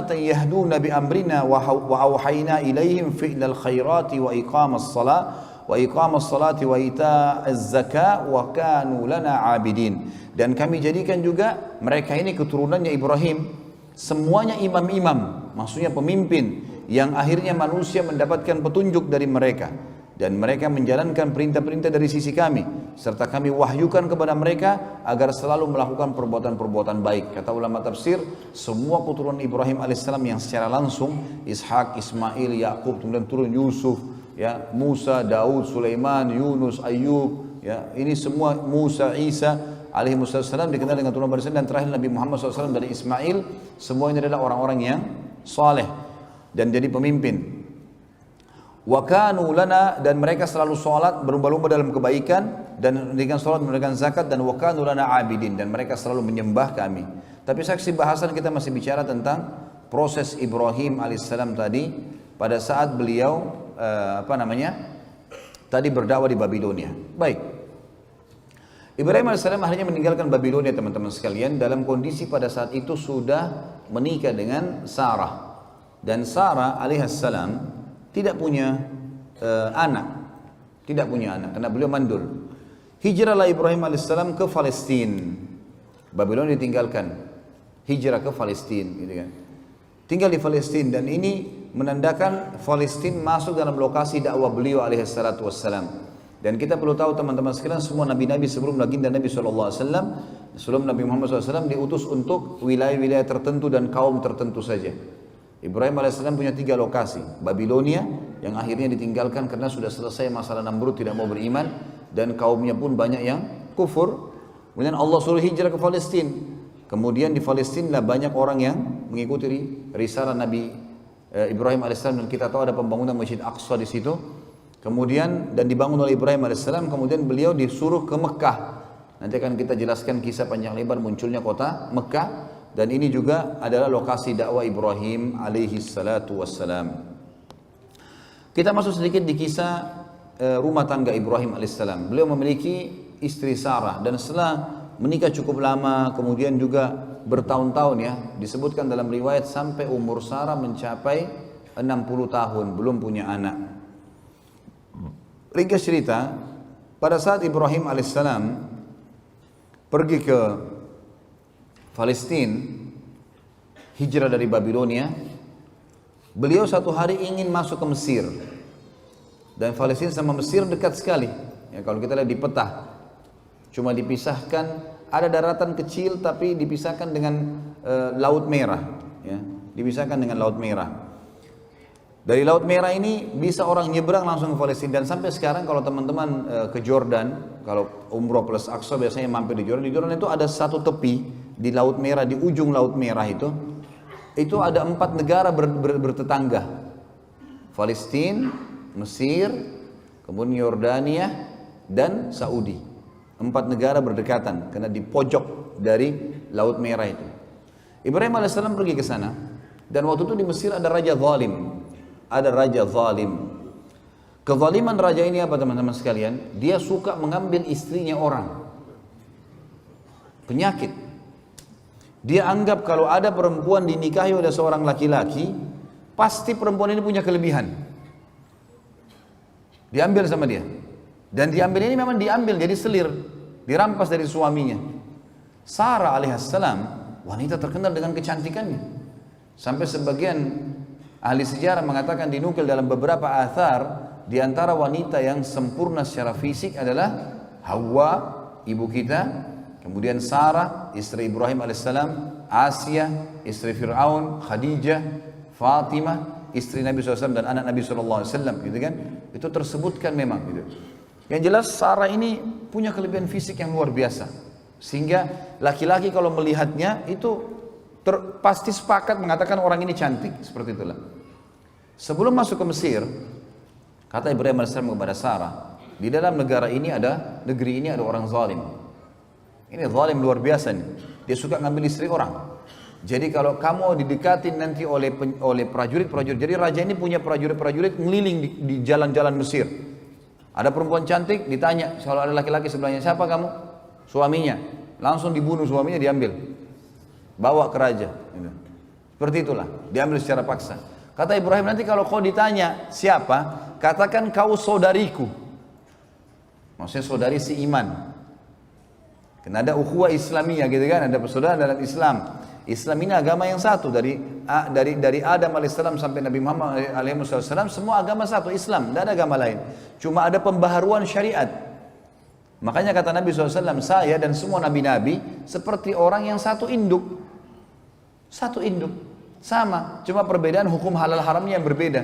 ummatan yahduna bi amrina wa auhayna ilaihim fi'lal khairati wa iqamas salati wa ita'az zakah wa kanu lana 'abidin. Dan kami jadikan juga mereka ini keturunannya Ibrahim, semuanya imam-imam, maksudnya pemimpin yang akhirnya manusia mendapatkan petunjuk dari mereka. Dan mereka menjalankan perintah-perintah dari sisi kami, serta kami wahyukan kepada mereka agar selalu melakukan perbuatan-perbuatan baik. Kata ulama tafsir, semua keturunan Ibrahim alaihissalam yang secara langsung, Ishak, Ismail, Yakub, kemudian turun Yusuf, ya, Musa, Daud, Sulaiman, Yunus, Ayub, ya, ini semua Musa, Isa alaihi wassalam dikenal dengan turunan barisan, dan terakhir Nabi Muhammad SAW dari Ismail. Semua ini adalah orang-orang yang saleh dan jadi pemimpin. Wa kanu lana, dan mereka selalu sholat, berlomba-lomba dalam kebaikan, dan dengan sholat memberikan zakat, dan wa kanu lana abidin, dan mereka selalu menyembah kami. Tapi saksi bahasan kita masih bicara tentang proses Ibrahim alaihissalam tadi pada saat beliau tadi berdakwah di Babilonia. Baik, Ibrahim alaihissalam akhirnya meninggalkan Babilonia, teman-teman sekalian, dalam kondisi pada saat itu sudah menikah dengan Sarah, dan Sarah alaihissalam tidak punya anak, karena beliau mandul. Hijrahlah Ibrahim alaihissalam ke Palestina. Babilonia ditinggalkan, hijrah ke Palestina, gitu kan. Tinggal di Palestina, dan ini menandakan Palestina masuk dalam lokasi dakwah beliau alaihissalatu wassalam. Dan kita perlu tahu teman-teman sekalian, semua nabi-nabi sebelum baginda Nabi SAW, sebelum Nabi Muhammad SAW diutus untuk wilayah-wilayah tertentu dan kaum tertentu saja. Ibrahim AS punya 3 lokasi. Babilonia yang akhirnya ditinggalkan karena sudah selesai masalah Namrud tidak mau beriman, dan kaumnya pun banyak yang kufur. Kemudian Allah suruh hijrah ke Palestina. Kemudian di Palestina banyak orang yang mengikuti risalah Nabi Ibrahim AS, dan kita tahu ada pembangunan Masjid Aqsa di situ. Kemudian dan dibangun oleh Ibrahim AS. Kemudian beliau disuruh ke Mekah. Nanti akan kita jelaskan kisah panjang lebar munculnya kota Mekah. Dan ini juga adalah lokasi dakwah Ibrahim alaihi salatu wassalam. Kita masuk sedikit di kisah rumah tangga Ibrahim alaihissalam. Beliau memiliki istri Sarah, dan setelah menikah cukup lama, kemudian juga bertahun-tahun, ya, disebutkan dalam riwayat sampai umur Sarah mencapai 60 tahun belum punya anak. Ringkas cerita, pada saat Ibrahim alaihissalam pergi ke Palestina, hijrah dari Babilonia, beliau satu hari ingin masuk ke Mesir. Dan Palestina sama Mesir dekat sekali. Ya, kalau kita lihat di peta, cuma dipisahkan, ada daratan kecil tapi dipisahkan dengan Laut Merah. Ya, dipisahkan dengan Laut Merah. Dari Laut Merah ini bisa orang nyebrang langsung ke Palestina. Dan sampai sekarang kalau teman-teman ke Jordan, kalau umroh plus Aqsa biasanya mampir di Jordan. Di Jordan itu ada satu tepi di Laut Merah, di ujung Laut Merah itu ada 4 negara bertetangga. Palestina, Mesir, kemudian Yordania, dan Saudi. 4 negara berdekatan karena di pojok dari Laut Merah itu. Ibrahim AS pergi ke sana, dan waktu itu di Mesir ada raja zalim. Ada raja zalim. Kezaliman raja ini apa teman-teman sekalian? Dia suka mengambil istrinya orang. Penyakit. Dia anggap kalau ada perempuan dinikahi oleh seorang laki-laki, pasti perempuan ini punya kelebihan. Diambil sama dia. Dan diambil ini memang diambil jadi selir, dirampas dari suaminya. Sarah alaihissalam wanita terkenal dengan kecantikannya. Sampai sebagian ahli sejarah mengatakan, dinukil dalam beberapa athar, di antara wanita yang sempurna secara fisik adalah Hawa, ibu kita, kemudian Sarah, istri Ibrahim alaihissalam, Asia, istri Fir'aun, Khadijah, Fatimah, istri Nabi SAW dan anak Nabi SAW, gitu kan? Itu tersebutkan memang, gitu. Yang jelas Sarah ini punya kelebihan fisik yang luar biasa, sehingga laki-laki kalau melihatnya itu pasti sepakat mengatakan orang ini cantik, seperti itulah. Sebelum masuk ke Mesir, kata Ibrahim AS kepada Sarah, di dalam negeri ini ada orang zalim. Ini zalim luar biasa nih. Dia suka ngambil istri orang. Jadi kalau kamu didekatin nanti oleh prajurit-prajurit. Jadi raja ini punya prajurit-prajurit ngeliling di jalan-jalan Mesir. Ada perempuan cantik, ditanya kalau ada laki-laki sebelahnya, siapa kamu? Suaminya. Langsung dibunuh suaminya, diambil. Bawa ke raja. Seperti itulah, diambil secara paksa. Kata Ibrahim, nanti kalau kau ditanya siapa, katakan kau saudariku. Maksudnya saudari si iman. Karena ada ukhuwah Islamiyah gitu kan, ada persaudaraan dalam Islam. Islam ini agama yang satu, dari Adam alaihissalam sampai Nabi Muhammad alaihissalam, semua agama satu, Islam, tidak ada agama lain. Cuma ada pembaharuan syariat. Makanya kata Nabi SAW, saya dan semua nabi-nabi seperti orang yang satu induk. Satu induk, sama, cuma perbedaan hukum halal haramnya yang berbeda.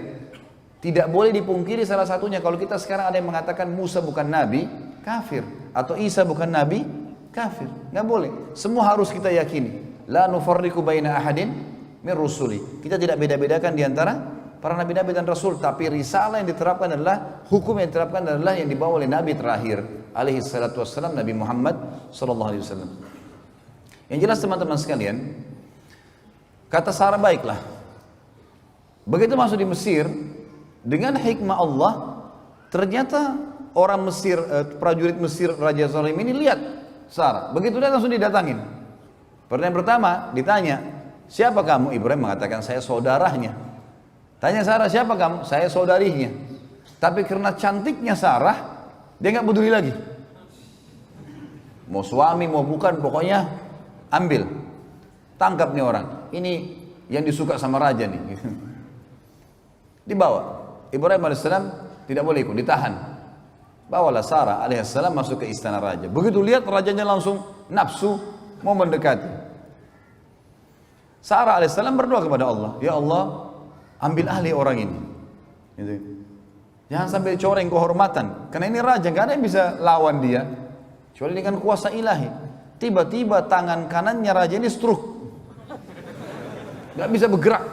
Tidak boleh dipungkiri salah satunya. Kalau kita sekarang ada yang mengatakan Musa bukan nabi, kafir. Atau Isa bukan nabi, kafir. Nggak boleh, semua harus kita yakini. La nufarriqu baina ahadin min rusuli. Kita tidak beda-bedakan di antara para nabi-nabi dan rasul, tapi risalah yang diterapkan adalah, hukum yang diterapkan adalah yang dibawa oleh nabi terakhir alaihi salatu wassalam, Nabi Muhammad sallallahu alaihi wasallam. Yang jelas teman-teman sekalian, kata Sarah, baiklah. Begitu masuk di Mesir, dengan hikmah Allah, ternyata orang Mesir, prajurit Mesir, Raja Zalim ini lihat Sarah. Begitu dia langsung didatangin. Pertanyaan pertama ditanya, siapa kamu? Ibrahim mengatakan, saya saudaranya. Tanya Sarah, siapa kamu? Saya saudarinya. Tapi karena cantiknya Sarah, dia nggak peduli lagi. Mau suami, mau bukan, pokoknya ambil. Tangkap nih orang. Ini yang disuka sama raja nih. Dibawa. Ibrahim alaihissalam tidak boleh ikut, ditahan. Bawalah Sarah alaihissalam masuk ke istana raja. Begitu lihat rajanya langsung nafsu mau mendekati. Sarah alaihissalam berdoa kepada Allah, ya Allah, ambil alih orang ini. Gitu. Jangan sampai coreng kehormatan. Karena ini raja, gak ada yang bisa lawan dia kecuali dengan kuasa ilahi. Tiba-tiba tangan kanannya raja ini stroke, gak bisa bergerak.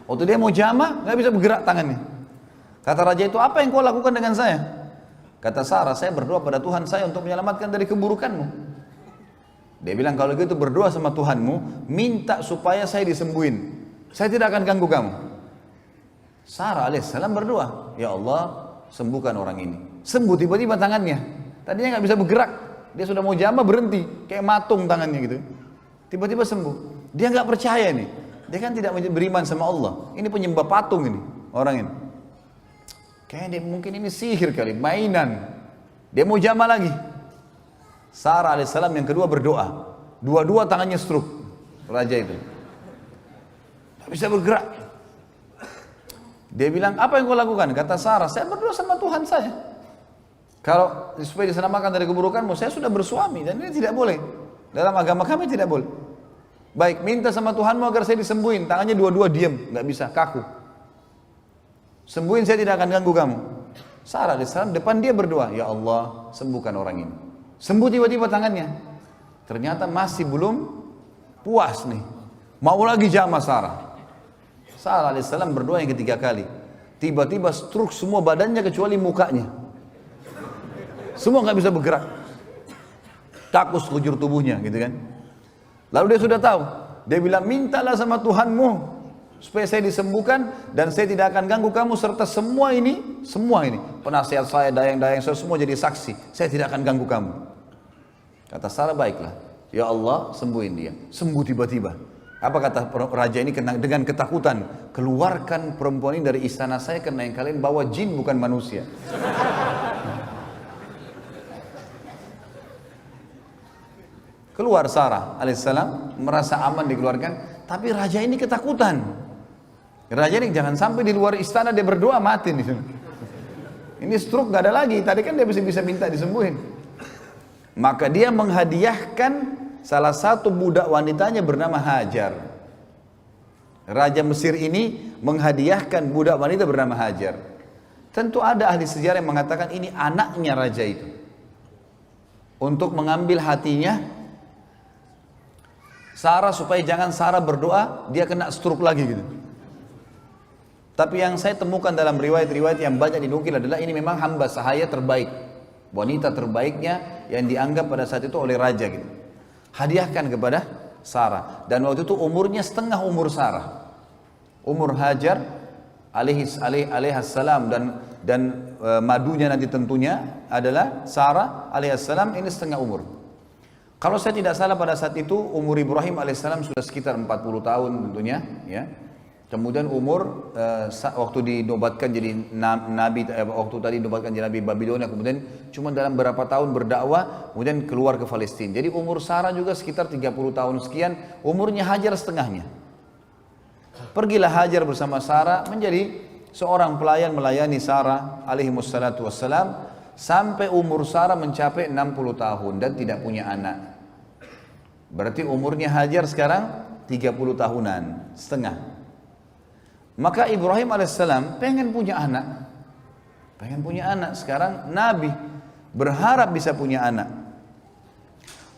Waktu dia mau jamah, gak bisa bergerak tangannya. Kata raja itu, apa yang kau lakukan dengan saya? Kata Sarah, saya berdoa pada Tuhan saya untuk menyelamatkan dari keburukanmu. Dia bilang, kalau gitu berdoa sama Tuhanmu, minta supaya saya disembuhin. Saya tidak akan ganggu kamu. Sarah alaihissalam berdoa, ya Allah, sembuhkan orang ini. Sembuh tiba-tiba tangannya. Tadinya nggak bisa bergerak. Dia sudah mau jamah, berhenti, kayak matung tangannya gitu. Tiba-tiba sembuh. Dia nggak percaya nih. Dia kan tidak beriman sama Allah. Ini penyembah patung ini, orang ini. Kayaknya mungkin ini sihir kali, mainan. Dia mau jamah lagi. Sarah alaihissalam yang kedua berdoa. Dua-dua tangannya stroke. Raja itu tak bisa bergerak. Dia bilang, apa yang kau lakukan? Kata Sarah, saya berdoa sama Tuhan saya. Kalau supaya diselamatkan dari keburukanmu, saya sudah bersuami dan ini tidak boleh. Dalam agama kami tidak boleh. Baik, minta sama Tuhanmu agar saya disembuhin. Tangannya dua-dua diam, nggak bisa, kaku. Sembuhin, saya tidak akan ganggu kamu. Sarah alaihissalam depan dia berdoa, ya Allah, sembuhkan orang ini. Sembuh tiba-tiba tangannya. Ternyata masih belum puas nih. Mau lagi jamah Sarah. Sarah alaihissalam berdoa yang ketiga kali. Tiba-tiba stroke semua badannya kecuali mukanya. Semua nggak bisa bergerak. Takut sekujur tubuhnya gitu kan. Lalu dia sudah tahu. Dia bilang, mintalah sama Tuhanmu supaya saya disembuhkan dan saya tidak akan ganggu kamu serta semua ini penasihat saya, dayang-dayang saya semua jadi saksi. Saya tidak akan ganggu kamu. Kata Sarah, baiklah. Ya Allah, sembuhin dia. Sembuh tiba-tiba. Apa kata raja ini dengan ketakutan? Keluarkan perempuan ini dari istana saya karena yang kalian bawa jin bukan manusia. Keluar Sarah alaihissalam, merasa aman dikeluarkan. Tapi raja ini ketakutan. Raja ini jangan sampai di luar istana dia berdoa mati nih. Ini stroke gak ada lagi. Tadi kan dia bisa minta disembuhin. Maka dia menghadiahkan salah satu budak wanitanya bernama Hajar. Raja Mesir ini menghadiahkan budak wanita bernama Hajar. Tentu ada ahli sejarah yang mengatakan ini anaknya raja itu. Untuk mengambil hatinya Sarah supaya jangan Sarah berdoa dia kena stroke lagi gitu. Tapi yang saya temukan dalam riwayat-riwayat yang banyak dinukil adalah ini memang hamba sahaya terbaik, wanita terbaiknya yang dianggap pada saat itu oleh raja gitu. Hadiahkan kepada Sarah. Dan waktu itu umurnya setengah umur Sarah. Umur Hajar alaihissalam dan madunya nanti tentunya adalah Sarah alaihissalam ini setengah umur. Kalau saya tidak salah pada saat itu umur Ibrahim alaihissalam sudah sekitar 40 tahun tentunya, ya. Kemudian umur waktu dinobatkan jadi nabi, waktu tadi dinobatkan jadi nabi Babilonia, kemudian cuma dalam beberapa tahun berdakwah, kemudian keluar ke Palestina. Jadi umur Sarah juga sekitar 30 tahun sekian, umurnya Hajar setengahnya. Pergilah Hajar bersama Sarah menjadi seorang pelayan melayani Sarah alaihi wassalatu wassalam sampai umur Sarah mencapai 60 tahun dan tidak punya anak. Berarti umurnya Hajar sekarang 30 tahunan setengah. Maka Ibrahim alaihissalam pengen punya anak. Pengen punya anak. Sekarang Nabi berharap bisa punya anak.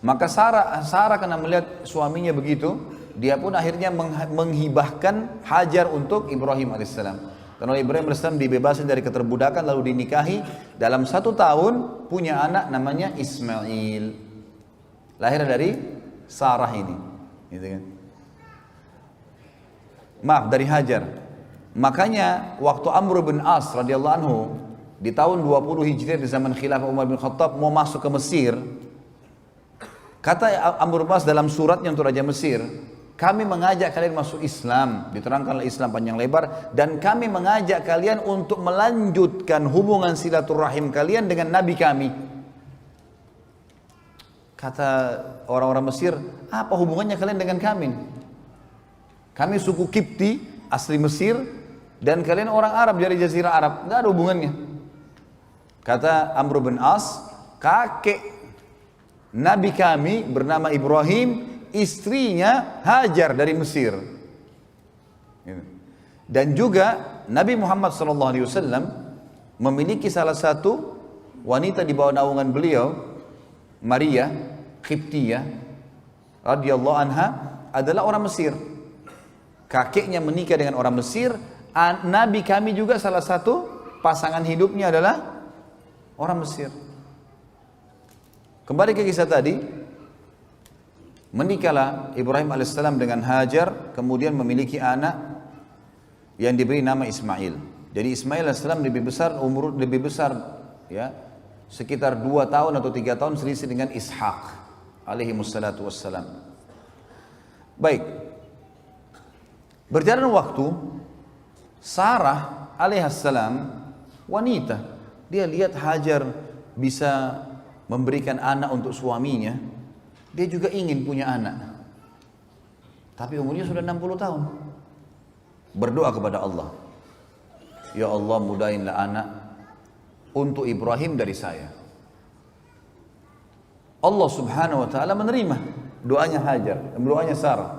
Maka Sarah karena melihat suaminya begitu, dia pun akhirnya menghibahkan Hajar untuk Ibrahim alaihissalam. Karena Ibrahim alaihissalam dibebaskan dari keterbudakan lalu dinikahi. Dalam 1 tahun punya anak namanya Ismail. Lahir dari Sarah ini. Gitu kan. Maaf, dari Hajar. Makanya waktu Amr bin As radhiyallahu anhu di tahun 20 Hijriah di zaman khilafah Umar bin Khattab mau masuk ke Mesir, kata Amr bin As dalam suratnya untuk Raja Mesir, kami mengajak kalian masuk Islam, diterangkanlah Islam panjang lebar, dan kami mengajak kalian untuk melanjutkan hubungan silaturahim kalian dengan Nabi kami. Kata orang-orang Mesir, apa hubungannya kalian dengan kami? Kami suku Kipti, asli Mesir, dan kalian orang Arab dari Jazirah Arab, nggak ada hubungannya. Kata Amr bin As, kakek Nabi kami bernama Ibrahim, istrinya Hajar dari Mesir. Dan juga Nabi Muhammad SAW memiliki salah satu wanita di bawah naungan beliau, Maria Qibtiyah radhiyallahu anha, adalah orang Mesir. Kakeknya menikah dengan orang Mesir. Nabi kami juga salah satu pasangan hidupnya adalah orang Mesir. Kembali ke kisah tadi, menikahlah Ibrahim alaihissalam dengan Hajar, kemudian memiliki anak yang diberi nama Ismail. Jadi Ismail alaihissalam lebih besar, ya, sekitar 2 tahun atau 3 tahun selisih dengan Ishak alaihi wassalatu wassalam. Baik, berjalan waktu, Sarah alaihissalam wanita, dia lihat Hajar bisa memberikan anak untuk suaminya, dia juga ingin punya anak. Tapi umurnya sudah 60 tahun. Berdoa kepada Allah, ya Allah mudahinlah anak untuk Ibrahim dari saya. Allah subhanahu wa ta'ala menerima doanya Hajar, doanya Sarah.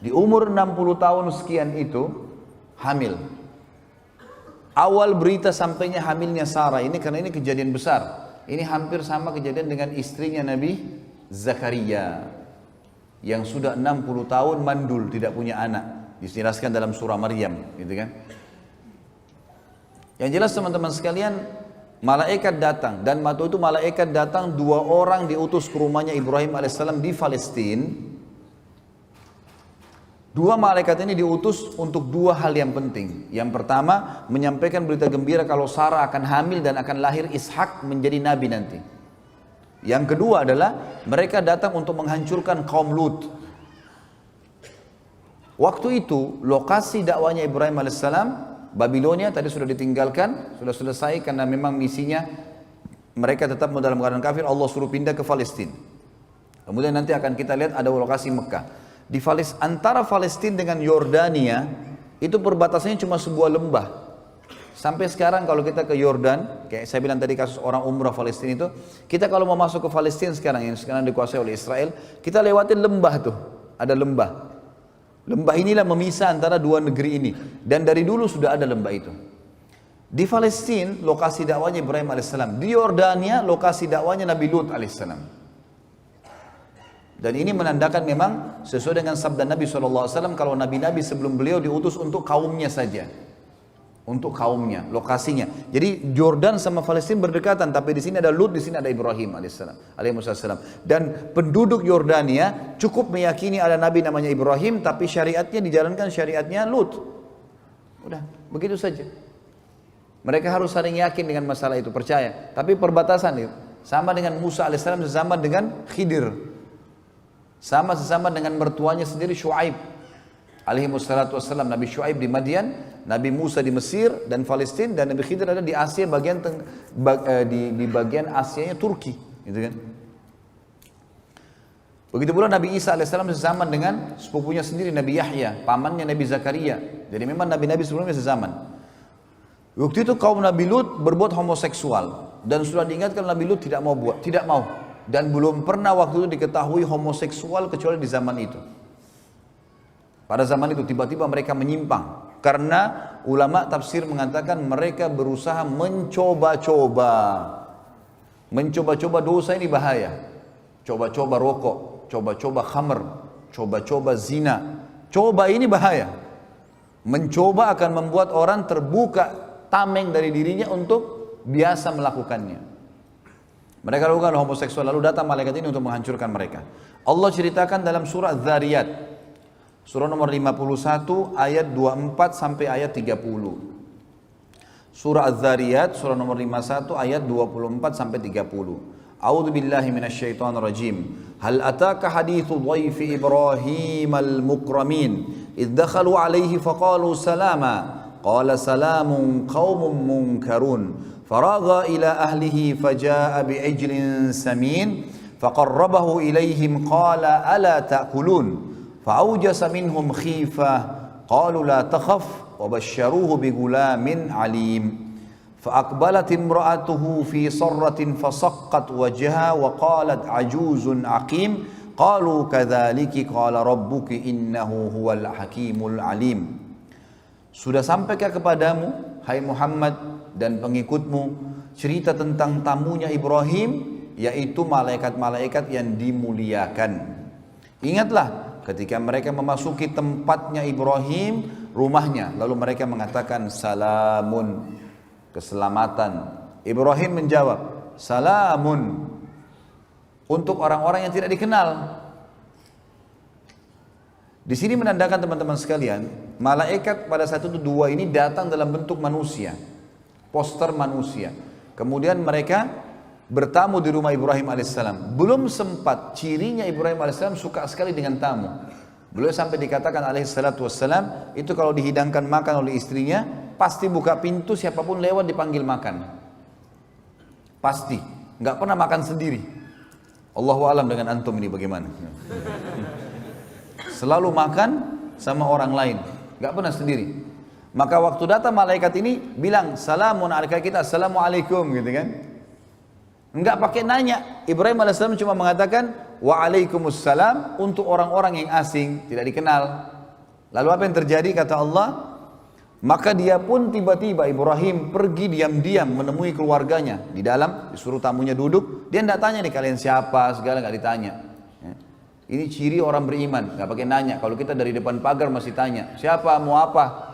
Di umur 60 tahun sekian itu hamil. Awal berita sampainya hamilnya Sarah ini, karena ini kejadian besar. Ini hampir sama kejadian dengan istrinya Nabi Zakaria yang sudah 60 tahun mandul, tidak punya anak. Dijelaskan dalam surah Maryam, gitu kan. Yang jelas teman-teman sekalian, malaikat datang, dan waktu itu malaikat datang 2 orang diutus ke rumahnya Ibrahim alaihissalam di Palestina. 2 malaikat ini diutus untuk 2 hal yang penting. Yang pertama, menyampaikan berita gembira kalau Sarah akan hamil dan akan lahir Ishak menjadi nabi nanti. Yang kedua adalah mereka datang untuk menghancurkan kaum Lut. Waktu itu lokasi dakwanya Ibrahim alaihissalam, Babilonia tadi sudah ditinggalkan, sudah selesai karena memang misinya mereka tetap dalam keadaan kafir. Allah suruh pindah ke Palestina. Kemudian nanti akan kita lihat ada lokasi Mekah. Di antara Palestina dengan Yordania itu perbatasannya cuma sebuah lembah. Sampai sekarang kalau kita ke Yordan, kayak saya bilang tadi kasus orang umrah Palestina itu, kita kalau mau masuk ke Palestina sekarang yang sekarang dikuasai oleh Israel, kita lewatin lembah tuh, ada lembah. Lembah inilah memisah antara 2 negeri ini, dan dari dulu sudah ada lembah itu. Di Palestina lokasi dakwanya Ibrahim alaihissalam, di Yordania lokasi dakwanya Nabi Lut alaihissalam. Dan ini menandakan memang sesuai dengan sabda Nabi SAW, kalau nabi-nabi sebelum beliau diutus untuk kaumnya saja. Untuk kaumnya, lokasinya. Jadi Jordan sama Palestina berdekatan, tapi di sini ada Lut, di sini ada Ibrahim alaihissalam. Dan penduduk Yordania cukup meyakini ada nabi namanya Ibrahim, tapi syariatnya dijalankan syariatnya Lut. Udah, begitu saja. Mereka harus saling yakin dengan masalah itu, percaya. Tapi perbatasan itu. Sama dengan Musa alaihissalam sezaman dengan Khidir. Sama sesama dengan mertuanya sendiri Syuaib alaihi wassalatu wassalam. Nabi Syuaib di Madian, Nabi Musa di Mesir dan Palestina, dan Nabi Khidir ada di Asia bagian di bagian Asianya Turki, gitu kan. Begitu pula Nabi Isa alaihissalam sezaman dengan sepupunya sendiri Nabi Yahya, pamannya Nabi Zakaria. Jadi memang nabi-nabi sebelumnya sezaman. Waktu itu kaum Nabi Lut berbuat homoseksual dan sudah diingatkan Nabi Lut tidak mau. Dan belum pernah waktu itu diketahui homoseksual kecuali di zaman itu. Pada zaman itu tiba-tiba mereka menyimpang. Karena ulama tafsir mengatakan mereka berusaha mencoba-coba. Mencoba-coba dosa ini bahaya. Coba-coba rokok, coba-coba khamr, coba-coba zina. Coba ini bahaya. Mencoba akan membuat orang terbuka tameng dari dirinya untuk biasa melakukannya. Mereka lakukan homoseksual, lalu datang malaikat ini untuk menghancurkan mereka. Allah ceritakan dalam surah Dzariyat, surah nomor 51 ayat 24 sampai ayat 30. Surah Dzariyat surah nomor 51 ayat 24 sampai 30. A'udzu billahi minasyaitonir rajim. Hal ataka haditsu dhaifi Ibrahim al-mukramin idh dakhalu alaihi faqalu salama qala salamun qaumun munkarun. فراغ إلى أهله فجاء بعجل سمين فقربه إليهم قال ألا تأكلون فأوجس منهم خيفة قالوا لا تخف وبشروه بغلام عليم فأقبلت امرأته في صرة فصقت وجهها وقالت عجوز عقيم قالوا كذلك قال ربك إنه هو الحكيم العليم. Sudah sampaikah kepadamu, hai Muhammad dan pengikutmu, cerita tentang tamunya Ibrahim, yaitu malaikat-malaikat yang dimuliakan. Ingatlah ketika mereka memasuki tempatnya Ibrahim, rumahnya, lalu mereka mengatakan salamun, keselamatan. Ibrahim menjawab salamun, untuk orang-orang yang tidak dikenal. Di sini menandakan teman-teman sekalian, malaikat pada saat itu dua ini datang dalam bentuk manusia, poster manusia. Kemudian mereka bertamu di rumah Ibrahim alaihissalam. Belum sempat, cirinya Ibrahim alaihissalam suka sekali dengan tamu. Beliau sampai dikatakan alaihissalatu wassalam, itu kalau dihidangkan makan oleh istrinya, pasti buka pintu, siapapun lewat dipanggil makan. Pasti, nggak pernah makan sendiri. Allahu alam dengan antum ini bagaimana. Selalu makan sama orang lain, nggak pernah sendiri. Maka waktu datang malaikat ini bilang salamun alaikum, kita assalamualaikum gitu kan. Enggak pakai nanya. Ibrahim alaihissalam cuma mengatakan waalaikumsalam untuk orang-orang yang asing, tidak dikenal. Lalu apa yang terjadi kata Allah? Maka dia pun tiba-tiba Ibrahim pergi diam-diam menemui keluarganya di dalam, disuruh tamunya duduk. Dia tidak tanya nih kalian siapa, segala nggak ditanya. Ini ciri orang beriman, nggak pakai nanya. Kalau kita dari depan pagar masih tanya siapa, mau apa.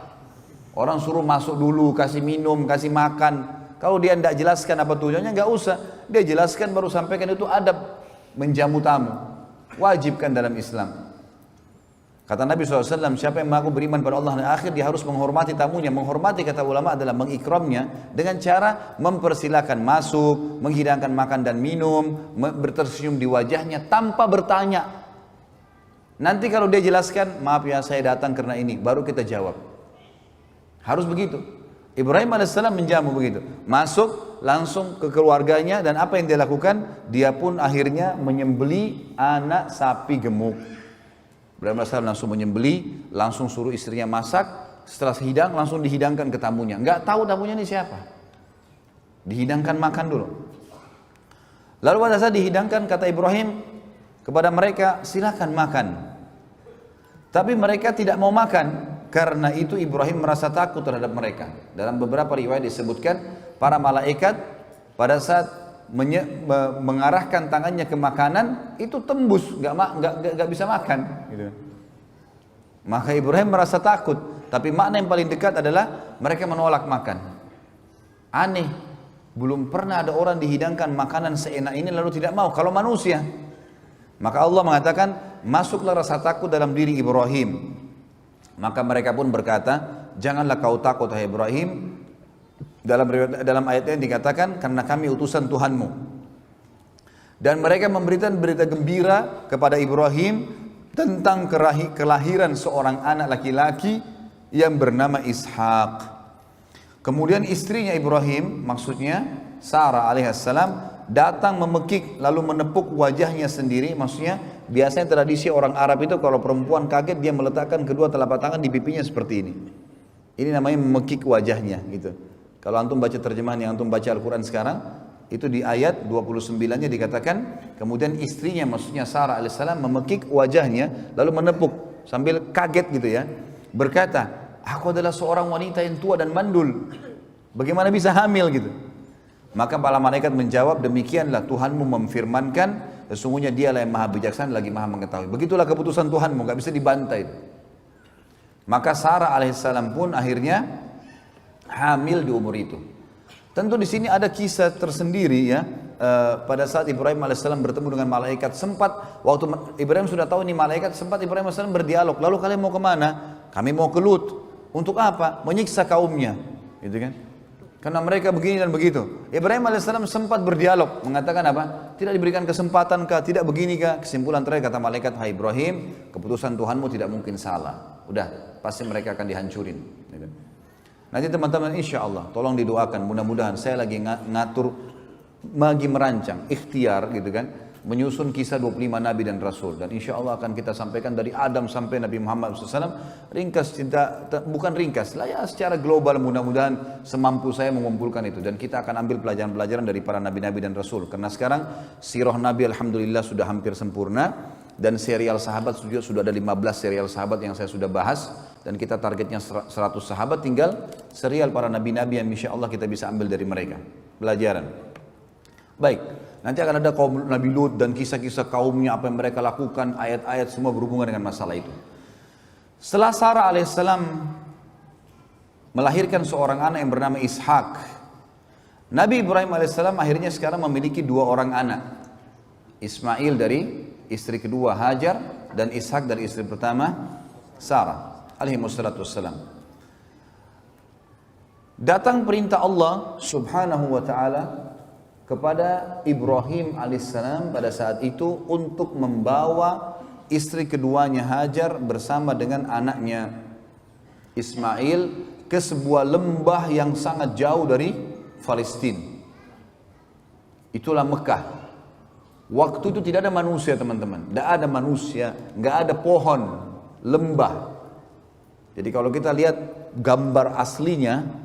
Orang suruh masuk dulu, kasih minum, kasih makan. Kalau dia tidak jelaskan apa tujuannya, nggak usah. Dia jelaskan baru sampaikan, itu adab menjamu tamu. Wajibkan dalam Islam. Kata Nabi SAW, siapa yang mengaku beriman pada Allah dan akhir, dia harus menghormati tamunya. Menghormati kata ulama adalah mengikramnya dengan cara mempersilahkan masuk, menghidangkan makan dan minum, bertersenyum di wajahnya tanpa bertanya. Nanti kalau dia jelaskan, maaf ya saya datang karena ini, baru kita jawab. Harus begitu. Ibrahim AS menjamu begitu. Masuk langsung ke keluarganya, dan apa yang dia lakukan? Dia pun akhirnya menyembeli anak sapi gemuk. Ibrahim AS langsung menyembeli, langsung suruh istrinya masak. Setelah hidang langsung dihidangkan ke tamunya. Enggak tahu tamunya ini siapa. Dihidangkan makan dulu. Lalu pada saat dihidangkan, kata Ibrahim kepada mereka, silakan makan. Tapi mereka tidak mau makan. Karena itu Ibrahim merasa takut terhadap mereka. Dalam beberapa riwayat disebutkan para malaikat pada saat mengarahkan tangannya ke makanan itu tembus, nggak bisa makan. Gitu. Maka Ibrahim merasa takut. Tapi makna yang paling dekat adalah mereka menolak makan. Aneh, belum pernah ada orang dihidangkan makanan seenak ini lalu tidak mau. Kalau manusia, maka Allah mengatakan masuklah rasa takut dalam diri Ibrahim. Maka mereka pun berkata, janganlah kau takut hai Ibrahim. Dalam ayat ini dikatakan, karena kami utusan Tuhanmu. Dan mereka memberikan berita gembira kepada Ibrahim tentang kelahiran seorang anak laki-laki yang bernama Ishak. Kemudian istrinya Ibrahim, maksudnya Sarah alaihissalam, datang memekik lalu menepuk wajahnya sendiri. Maksudnya biasanya tradisi orang Arab itu kalau perempuan kaget dia meletakkan kedua telapak tangan di pipinya seperti ini. Ini namanya memekik wajahnya gitu. Kalau antum baca terjemahan yang antum baca Al-Quran sekarang, itu di ayat 29-nya dikatakan, kemudian istrinya maksudnya Sarah alaihissalam memekik wajahnya lalu menepuk sambil kaget gitu ya. Berkata, aku adalah seorang wanita yang tua dan mandul. Bagaimana bisa hamil gitu? Maka para malaikat menjawab, demikianlah Tuhanmu memfirmankan, sesungguhnya dialah yang maha bijaksana lagi maha mengetahui. Begitulah keputusan Tuhanmu, gak bisa dibantai. Maka Sarah alaihissalam pun akhirnya hamil di umur itu. Tentu di sini ada kisah tersendiri ya. Pada saat Ibrahim alaihissalam bertemu dengan malaikat, sempat waktu Ibrahim sudah tahu ini malaikat, sempat Ibrahim alaihissalam berdialog. Lalu kalian mau kemana? Kami mau ke Lut. Untuk apa? Menyiksa kaumnya, gitu kan? Karena mereka begini dan begitu. Ibrahim alaihissalam sempat berdialog, mengatakan apa? Tidak diberikan kesempatan kah? Tidak begini kah? Kesimpulan terakhir kata malaikat, hai Ibrahim, keputusan Tuhanmu tidak mungkin salah. Udah, pasti mereka akan dihancurin. Gitu. Nanti teman-teman insya Allah, tolong didoakan. Mudah-mudahan saya lagi ngatur, lagi merancang, ikhtiar gitu kan, menyusun kisah 25 Nabi dan Rasul. Dan insya Allah akan kita sampaikan dari Adam sampai Nabi Muhammad SAW. Ringkas cinta, bukan ringkas lah ya, secara global mudah-mudahan semampu saya mengumpulkan itu. Dan kita akan ambil pelajaran-pelajaran dari para Nabi-Nabi dan Rasul. Karena sekarang sirah Nabi Alhamdulillah sudah hampir sempurna. Dan serial sahabat sudah ada 15 serial sahabat yang saya sudah bahas. Dan kita targetnya 100 sahabat, tinggal serial para Nabi-Nabi yang insya Allah kita bisa ambil dari mereka. Pelajaran. Baik. Nanti akan ada kaum Nabi Lut dan kisah-kisah kaumnya, apa yang mereka lakukan, ayat-ayat semua berhubungan dengan masalah itu. Setelah Sarah alaihissalam melahirkan seorang anak yang bernama Ishak, Nabi Ibrahim alaihissalam akhirnya sekarang memiliki 2 orang anak. Ismail dari istri kedua Hajar dan Ishak dari istri pertama Sarah alaihissalam. Datang perintah Allah subhanahu wa ta'ala kepada Ibrahim alaihissalam pada saat itu untuk membawa istri keduanya Hajar bersama dengan anaknya Ismail ke sebuah lembah yang sangat jauh dari Palestina. Itulah Mekah. Waktu itu tidak ada manusia teman-teman, tidak ada manusia, nggak ada pohon, lembah. Jadi kalau kita lihat gambar aslinya,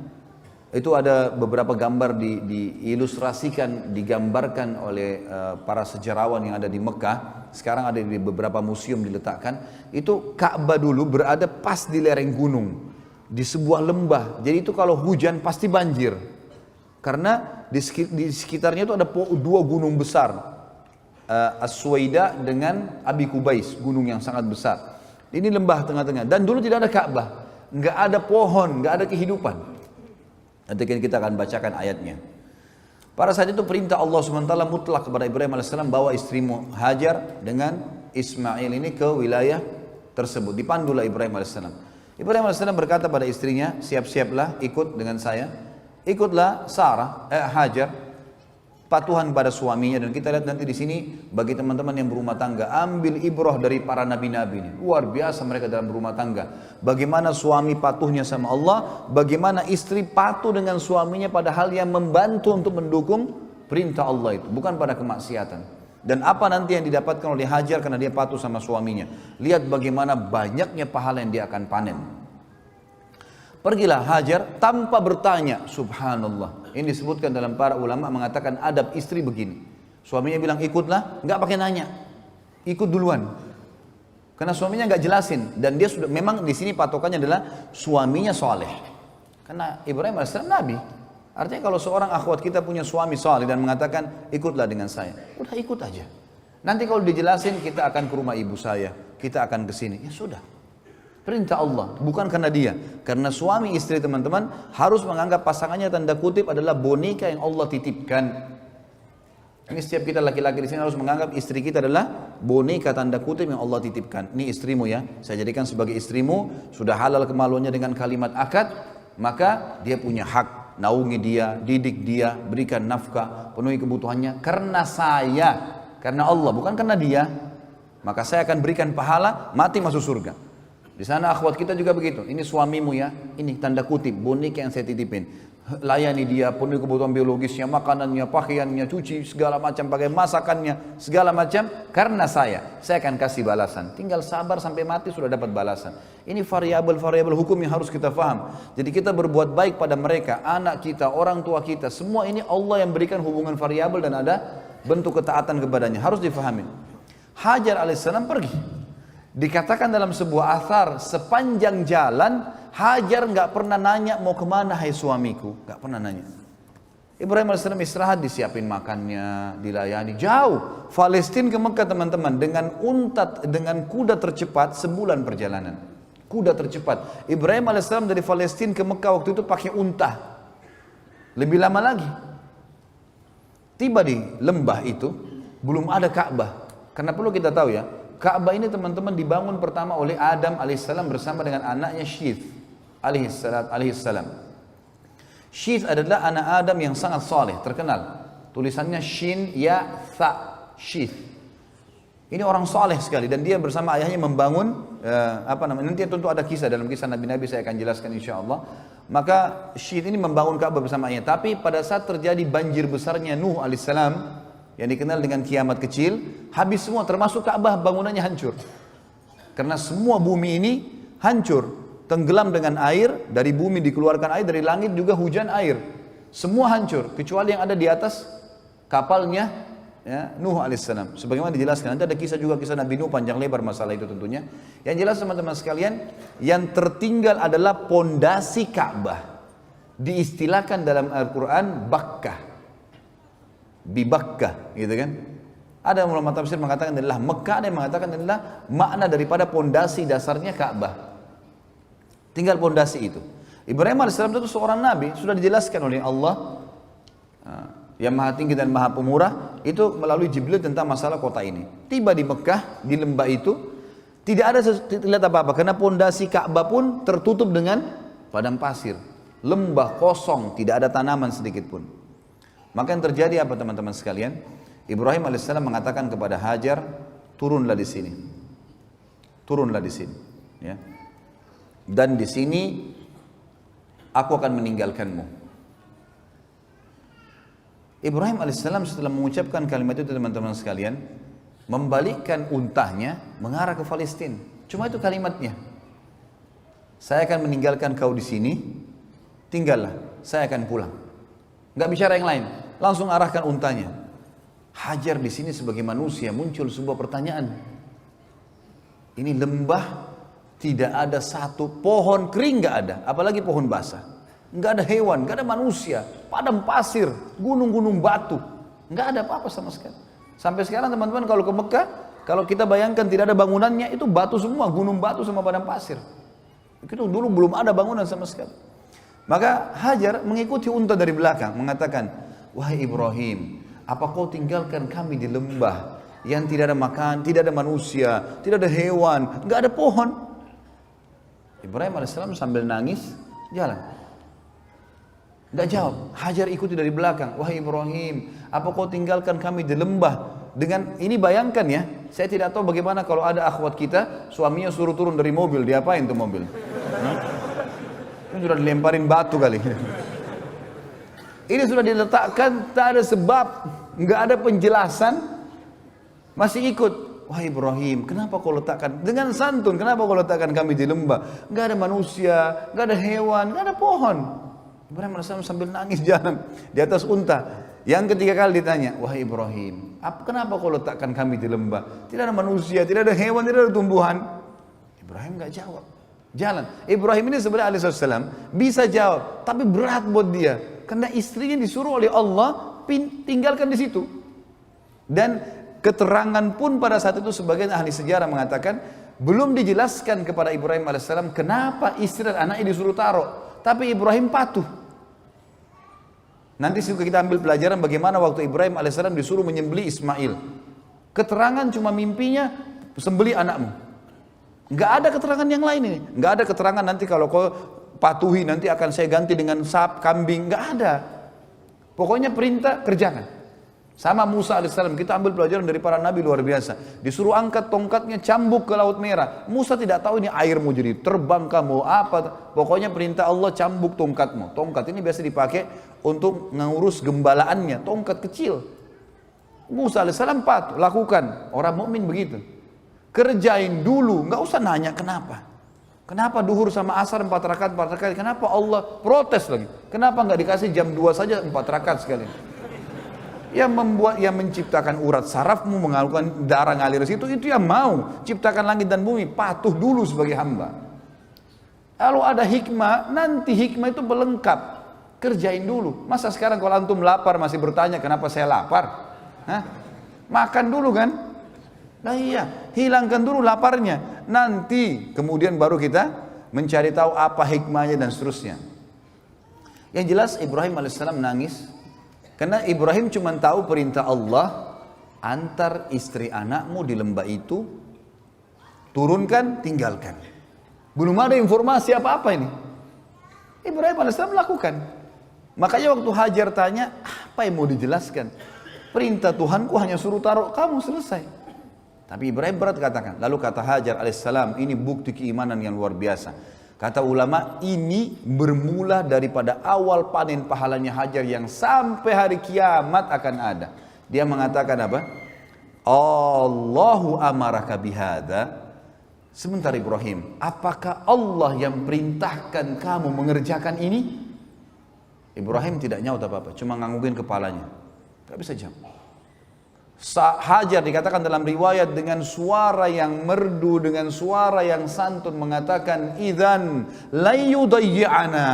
itu ada beberapa gambar diilustrasikan, digambarkan oleh para sejarawan yang ada di Mekah. Sekarang ada di beberapa museum diletakkan. Itu Ka'bah dulu berada pas di lereng gunung, di sebuah lembah. Jadi itu kalau hujan pasti banjir. Karena di sekitarnya itu ada 2 gunung besar, As-Suwaida dengan Abi Kubais, gunung yang sangat besar. Ini lembah tengah-tengah. Dan dulu tidak ada Ka'bah, nggak ada pohon, nggak ada kehidupan. Nanti kita akan bacakan ayatnya. Pada saat itu perintah Allah SWT mutlak kepada Ibrahim AS, bawa istrimu Hajar dengan Ismail ini ke wilayah tersebut. Dipandulah Ibrahim AS. Ibrahim AS berkata pada istrinya, siap-siaplah ikut dengan saya. Ikutlah Hajar, patuhan pada suaminya. Dan kita lihat nanti di sini bagi teman-teman yang berumah tangga, ambil ibrah dari para nabi-nabi ini. Luar biasa mereka dalam berumah tangga. Bagaimana suami patuhnya sama Allah, bagaimana istri patuh dengan suaminya pada hal yang membantu untuk mendukung perintah Allah itu, bukan pada kemaksiatan. Dan apa nanti yang didapatkan oleh Hajar karena dia patuh sama suaminya. Lihat bagaimana banyaknya pahala yang dia akan panen. Pergilah Hajar tanpa bertanya, subhanallah. Ini disebutkan dalam para ulama mengatakan adab istri begini. Suaminya bilang ikutlah, nggak pakai nanya, ikut duluan. Karena suaminya nggak jelasin dan dia sudah memang di sini patokannya adalah suaminya soleh. Karena Ibrahim AS Nabi. Artinya kalau seorang akhwat kita punya suami soleh dan mengatakan ikutlah dengan saya, udah ikut aja. Nanti kalau dijelasin kita akan ke rumah ibu saya, kita akan ke sini, ya sudah. Perintah Allah, bukan karena dia. Karena suami istri teman-teman harus menganggap pasangannya tanda kutip adalah boneka yang Allah titipkan. Ini setiap kita laki-laki di sini harus menganggap istri kita adalah boneka tanda kutip yang Allah titipkan. Ini istrimu ya, saya jadikan sebagai istrimu, sudah halal kemaluannya dengan kalimat akad, maka dia punya hak, naungi dia, didik dia, berikan nafkah, penuhi kebutuhannya. Karena saya, karena Allah, bukan karena dia, maka saya akan berikan pahala, mati masuk surga. Di sana akhwat kita juga begitu. Ini suamimu ya, ini tanda kutip boneka yang saya titipin. Layani dia, penuhi kebutuhan biologisnya, makanannya, pakaiannya, cuci segala macam, pakai masakannya, segala macam. Karena saya akan kasih balasan. Tinggal sabar sampai mati sudah dapat balasan. Ini variabel-variabel hukum yang harus kita paham. Jadi kita berbuat baik pada mereka, anak kita, orang tua kita, semua ini Allah yang berikan hubungan variabel dan ada bentuk ketaatan kepadanya. Harus difahami. Hajar alaihissalam pergi. Dikatakan dalam sebuah athar, sepanjang jalan Hajar nggak pernah nanya mau kemana hai suamiku, nggak pernah nanya. Ibrahim AS istirahat, disiapin makannya, dilayani jauh. Palestina ke Mekah teman-teman dengan dengan kuda tercepat sebulan perjalanan. Kuda tercepat. Ibrahim AS dari Palestina ke Mekah waktu itu pakai unta. Lebih lama lagi. Tiba di lembah itu belum ada Ka'bah. Karena perlu kita tahu ya, Ka'bah ini teman-teman dibangun pertama oleh Adam alaihissalam bersama dengan anaknya Syith alaihissalam. Syith adalah anak Adam yang sangat saleh, terkenal. Tulisannya Shin Ya Tha, Syith. Ini orang saleh sekali dan dia bersama ayahnya membangun nanti tentu ada kisah dalam kisah Nabi-Nabi saya akan jelaskan insyaallah. Maka Syith ini membangun Ka'bah bersama ayahnya. Tapi pada saat terjadi banjir besarnya Nuh alaihissalam yang dikenal dengan kiamat kecil, habis semua termasuk Ka'bah bangunannya hancur. Karena semua bumi ini hancur, tenggelam dengan air, dari bumi dikeluarkan air, dari langit juga hujan air. Semua hancur, kecuali yang ada di atas kapalnya ya, Nuh alaihissalam. Sebagaimana dijelaskan, nanti ada kisah juga kisah Nabi Nuh panjang lebar masalah itu tentunya. Yang jelas teman-teman sekalian, yang tertinggal adalah pondasi Ka'bah. Diistilahkan dalam Al-Quran Bakkah, Bibakkah, gitu kan? Ada ulama tafsir mengatakan adalah Mekah, ada yang mengatakan adalah makna daripada pondasi dasarnya Ka'bah. Tinggal pondasi itu. Ibrahim AS itu seorang nabi, sudah dijelaskan oleh Allah yang maha tinggi dan maha pemurah, itu melalui Jibril tentang masalah kota ini. Tiba di Mekah, di lembah itu, tidak ada lihat apa-apa, karena pondasi Ka'bah pun tertutup dengan padang pasir. Lembah kosong, tidak ada tanaman sedikit pun. Maka yang terjadi apa teman-teman sekalian? Ibrahim AS mengatakan kepada Hajar, turunlah di sini. Turunlah di sini. Ya. Dan di sini aku akan meninggalkanmu. Ibrahim AS setelah mengucapkan kalimat itu teman-teman sekalian, membalikkan untahnya mengarah ke Palestina. Cuma itu kalimatnya. Saya akan meninggalkan kau di sini, tinggallah, saya akan pulang. Enggak bicara yang lain, langsung arahkan untanya. Hajar di sini sebagai manusia muncul sebuah pertanyaan. Ini lembah, tidak ada satu pohon kering, nggak ada, apalagi pohon basah. Nggak ada hewan, nggak ada manusia, padang pasir, gunung-gunung batu, nggak ada apa-apa sama sekali. Sampai sekarang teman-teman kalau ke Mekah, kalau kita bayangkan tidak ada bangunannya, itu batu semua, gunung batu sama padang pasir. Itu dulu belum ada bangunan sama sekali. Maka Hajar mengikuti unta dari belakang, mengatakan, wahai Ibrahim, apa kau tinggalkan kami di lembah yang tidak ada makan, tidak ada manusia, tidak ada hewan, nggak ada pohon? Ibrahim AS sambil nangis jalan, nggak jawab. Hajar ikuti dari belakang, wahai Ibrahim, apa kau tinggalkan kami di lembah? Dengan ini bayangkan ya, saya tidak tahu bagaimana kalau ada akhwat kita suaminya suruh turun dari mobil, diapain tuh mobil? Ini sudah dilemparin batu kali. Ini sudah diletakkan, tak ada sebab, nggak ada penjelasan, masih ikut. Wahai Ibrahim, kenapa kau letakkan dengan santun? Kenapa kau letakkan kami di lembah? Nggak ada manusia, nggak ada hewan, nggak ada pohon. Ibrahim AS sambil nangis jalan di atas unta. Yang ketiga kali ditanya, wahai Ibrahim, kenapa kau letakkan kami di lembah? Tidak ada manusia, tidak ada hewan, tidak ada tumbuhan. Ibrahim nggak jawab. Jalan. Ibrahim ini sebenarnya alaihissalam bisa jawab, tapi berat buat dia karena istrinya disuruh oleh Allah tinggalkan di situ. Dan keterangan pun pada saat itu sebagian ahli sejarah mengatakan belum dijelaskan kepada Ibrahim AS kenapa istri dan anaknya disuruh taruh, tapi Ibrahim patuh. Nanti kita ambil pelajaran bagaimana waktu Ibrahim AS disuruh menyembelih Ismail. Keterangan cuma mimpinya sembelih anakmu. Nggak ada keterangan yang lain ini. Nggak ada keterangan nanti kalau kau patuhi nanti akan saya ganti dengan kambing. Nggak ada. Pokoknya perintah kerjakan. Sama Musa alaihissalam, kita ambil pelajaran dari para nabi luar biasa. Disuruh angkat tongkatnya, cambuk ke Laut Merah. Musa tidak tahu ini air mau jadi terbang kamu apa. Pokoknya perintah Allah, cambuk tongkatmu. Tongkat ini biasa dipakai untuk mengurus gembalaannya, tongkat kecil. Musa alaihissalam patuh, lakukan. Orang mukmin begitu. Kerjain dulu, nggak usah nanya kenapa. Kenapa duhur sama asar 4 rakaat, 4 rakaat? Kenapa Allah protes lagi? Kenapa nggak dikasih jam 2 saja 4 rakaat sekali? Yang membuat, yang menciptakan urat sarafmu, mengalirkan darah ngalir situ, itu yang mau. Ciptakan langit dan bumi, patuh dulu sebagai hamba. Kalau ada hikmah, nanti hikmah itu melengkap. Kerjain dulu. Masa sekarang kalau antum lapar masih bertanya kenapa saya lapar? Hah? Makan dulu kan? Nah iya, hilangkan dulu laparnya. Nanti kemudian baru kita mencari tahu apa hikmahnya dan seterusnya. Yang jelas Ibrahim alaihissalam nangis. Karena Ibrahim cuma tahu perintah Allah, antar istri anakmu di lembah itu, turunkan, tinggalkan. Belum ada informasi apa-apa ini. Ibrahim alaihissalam lakukan. Makanya waktu Hajar tanya, apa yang mau dijelaskan? Perintah Tuhanku hanya suruh taruh kamu, selesai. Tapi Ibrahim berat katakan. Lalu kata Hajar alaihissalam, ini bukti keimanan yang luar biasa. Kata ulama, ini bermula daripada awal panen pahalanya Hajar yang sampai hari kiamat akan ada. Dia mengatakan apa? Allahu amaraka bihada. Sebentar Ibrahim, apakah Allah yang perintahkan kamu mengerjakan ini? Ibrahim tidak nyaut apa-apa, cuma nganggungin kepalanya. Gak bisa jawab. Hajar dikatakan dalam riwayat dengan suara yang merdu, dengan suara yang santun mengatakan, idzan la yudayyi'ana.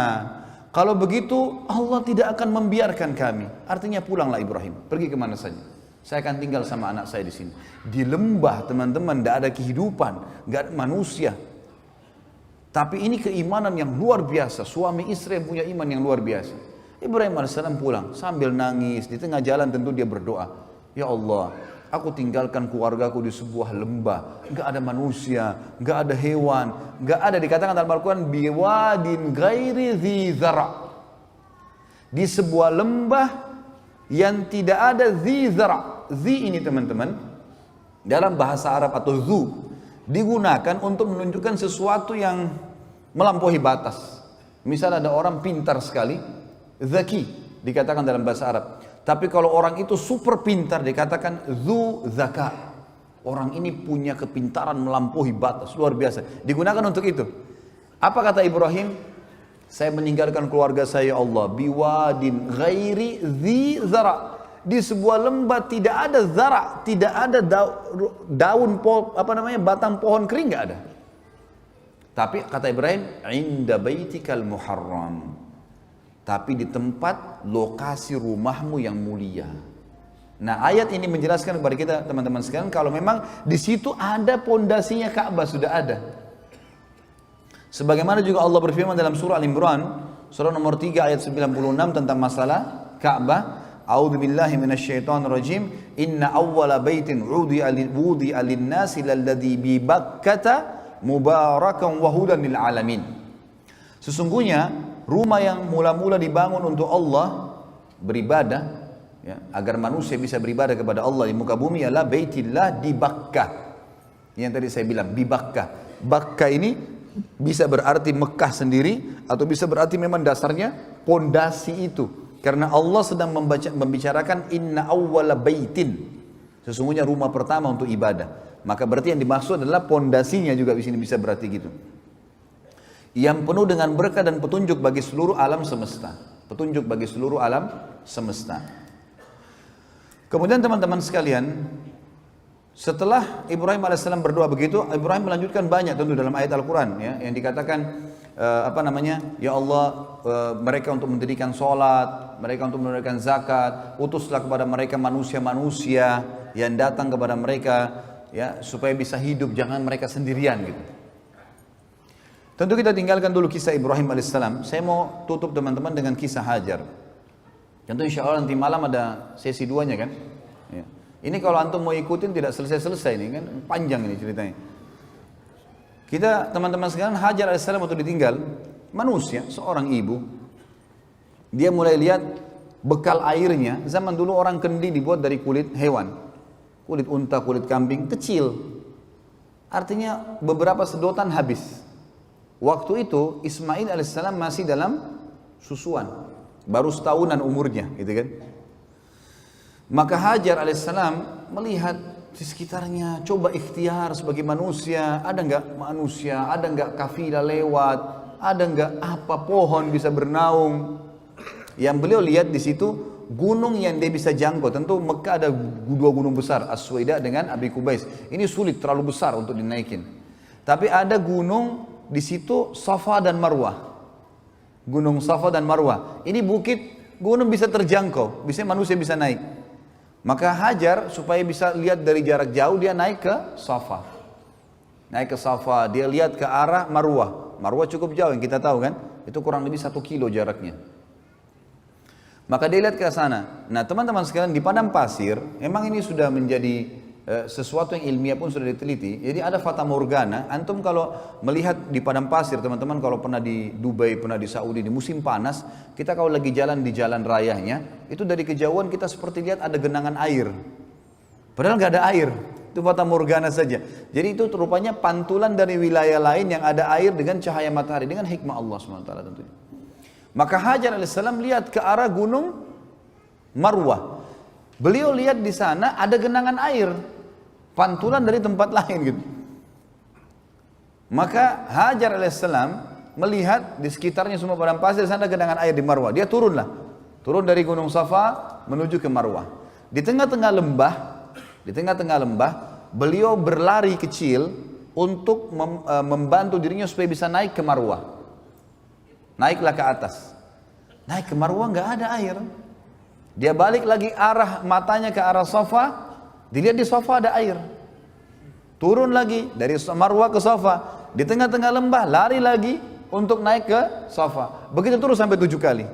Kalau begitu Allah tidak akan membiarkan kami. Artinya pulanglah Ibrahim, pergi kemana saja. Saya akan tinggal sama anak saya di sini. Di lembah teman-teman, tidak ada kehidupan, tidak ada manusia. Tapi ini keimanan yang luar biasa. Suami istri yang punya iman yang luar biasa. Ibrahim alaihissalam pulang sambil nangis. Di tengah jalan tentu dia berdoa. Ya Allah, aku tinggalkan keluargaku di sebuah lembah, enggak ada manusia, enggak ada hewan, enggak ada, dikatakan dalam Al-Quran, biwadin ghairi dhi zara', di sebuah lembah yang tidak ada dhi zara'. Dhi ini teman-teman, dalam bahasa Arab atau zu, digunakan untuk menunjukkan sesuatu yang melampaui batas. Misal ada orang pintar sekali, zaki, dikatakan dalam bahasa Arab. Tapi kalau orang itu super pintar dikatakan zu zaka. Orang ini punya kepintaran melampaui batas, luar biasa. Digunakan untuk itu. Apa kata Ibrahim? Saya meninggalkan keluarga saya, Allah, biwadin ghairi dhi zara'. Di sebuah lembah tidak ada zara', tidak ada daun batang pohon kering, enggak ada. Tapi kata Ibrahim, inda baitikal muharram. Tapi di tempat lokasi rumahmu yang mulia. Nah, ayat ini menjelaskan kepada kita teman-teman sekalian kalau memang di situ ada pondasinya Ka'bah, sudah ada. Sebagaimana juga Allah berfirman dalam surah Al-Imran, surah nomor 3 ayat 96 tentang masalah Ka'bah. A'udzubillahi minasyaitonirrajim. Inna awwala baitin wudi'a lin-nasi lalladzi bi Bakkata mubarakan wa hudan lil alamin. Sesungguhnya rumah yang mula-mula dibangun untuk Allah beribadah, ya, agar manusia bisa beribadah kepada Allah di muka bumi adalah Baitillah di Bakkah. Yang tadi saya bilang di Bakkah. Bakkah ini bisa berarti Mekah sendiri atau bisa berarti memang dasarnya pondasi itu. Karena Allah sedang membicarakan inna awwala baitin. Sesungguhnya rumah pertama untuk ibadah. Maka berarti yang dimaksud adalah pondasinya juga di sini bisa berarti gitu. Yang penuh dengan berkah dan petunjuk bagi seluruh alam semesta. Petunjuk bagi seluruh alam semesta. Kemudian teman-teman sekalian, setelah Ibrahim alaihissalam berdoa begitu, Ibrahim melanjutkan banyak tentu dalam ayat Al-Quran, ya, yang dikatakan ya Allah, mereka untuk mendirikan sholat, mereka untuk menunaikan zakat, utuslah kepada mereka manusia-manusia yang datang kepada mereka, ya, supaya bisa hidup, jangan mereka sendirian gitu. Tentu kita tinggalkan dulu kisah Ibrahim alaihissalam. Saya mau tutup teman-teman dengan kisah Hajar. Tentu insya Allah nanti malam ada sesi 2-nya kan. Ya. Ini kalau antum mau ikutin tidak selesai-selesai ini kan, panjang ini ceritanya. Kita teman-teman sekalian, Hajar alaihissalam waktu ditinggal, manusia, seorang ibu, dia mulai lihat bekal airnya, zaman dulu orang kendi dibuat dari kulit hewan, kulit unta, kulit kambing, kecil. Artinya beberapa sedotan habis. Waktu itu Ismail alaihissalam masih dalam susuan, baru setahunan umurnya, gitu kan. Maka Hajar alaihissalam melihat di sekitarnya, coba ikhtiar sebagai manusia, ada nggak kafilah lewat, ada nggak apa pohon bisa bernaung. Yang beliau lihat di situ gunung yang dia bisa jangkau. Tentu Mekah ada dua gunung besar, As-Suwaida dengan Abi Kubais. Ini sulit, terlalu besar untuk dinaikin. Tapi ada gunung di situ Safa dan Marwah. Gunung Safa dan Marwah. Ini bukit, gunung bisa terjangkau, bisa manusia bisa naik. Maka Hajar supaya bisa lihat dari jarak jauh, dia naik ke Safa. Naik ke Safa, dia lihat ke arah Marwah. Marwah cukup jauh yang kita tahu kan, itu kurang lebih 1 kilo jaraknya. Maka dia lihat ke sana. Nah teman-teman sekalian, di padang pasir, memang ini sudah menjadi sesuatu yang ilmiah pun sudah diteliti. Jadi ada fata morgana. Antum kalau melihat di padang pasir, teman-teman kalau pernah di Dubai, pernah di Saudi, di musim panas, kita kalau lagi jalan di jalan rayanya, itu dari kejauhan kita seperti lihat ada genangan air. Padahal nggak ada air. Itu fata morgana saja. Jadi itu rupanya pantulan dari wilayah lain yang ada air dengan cahaya matahari, dengan hikmah Allah SWT tentunya. Maka Hajar alaihissalam lihat ke arah gunung Marwah. Beliau lihat di sana ada genangan air, pantulan dari tempat lain gitu. Maka Hajar alaihissalam melihat di sekitarnya semua padang pasir, di sana ada genangan air di Marwah. Dia turun dari gunung Safa menuju ke Marwah. Di tengah-tengah lembah, beliau berlari kecil untuk membantu dirinya supaya bisa naik ke Marwah. Naiklah ke atas. Naik ke Marwah nggak ada air. Dia balik lagi arah matanya ke arah Safa, dilihat di Safa ada air. Turun lagi dari Marwah ke Safa, di tengah-tengah lembah lari lagi untuk naik ke Safa. Begitu terus sampai 7 kali.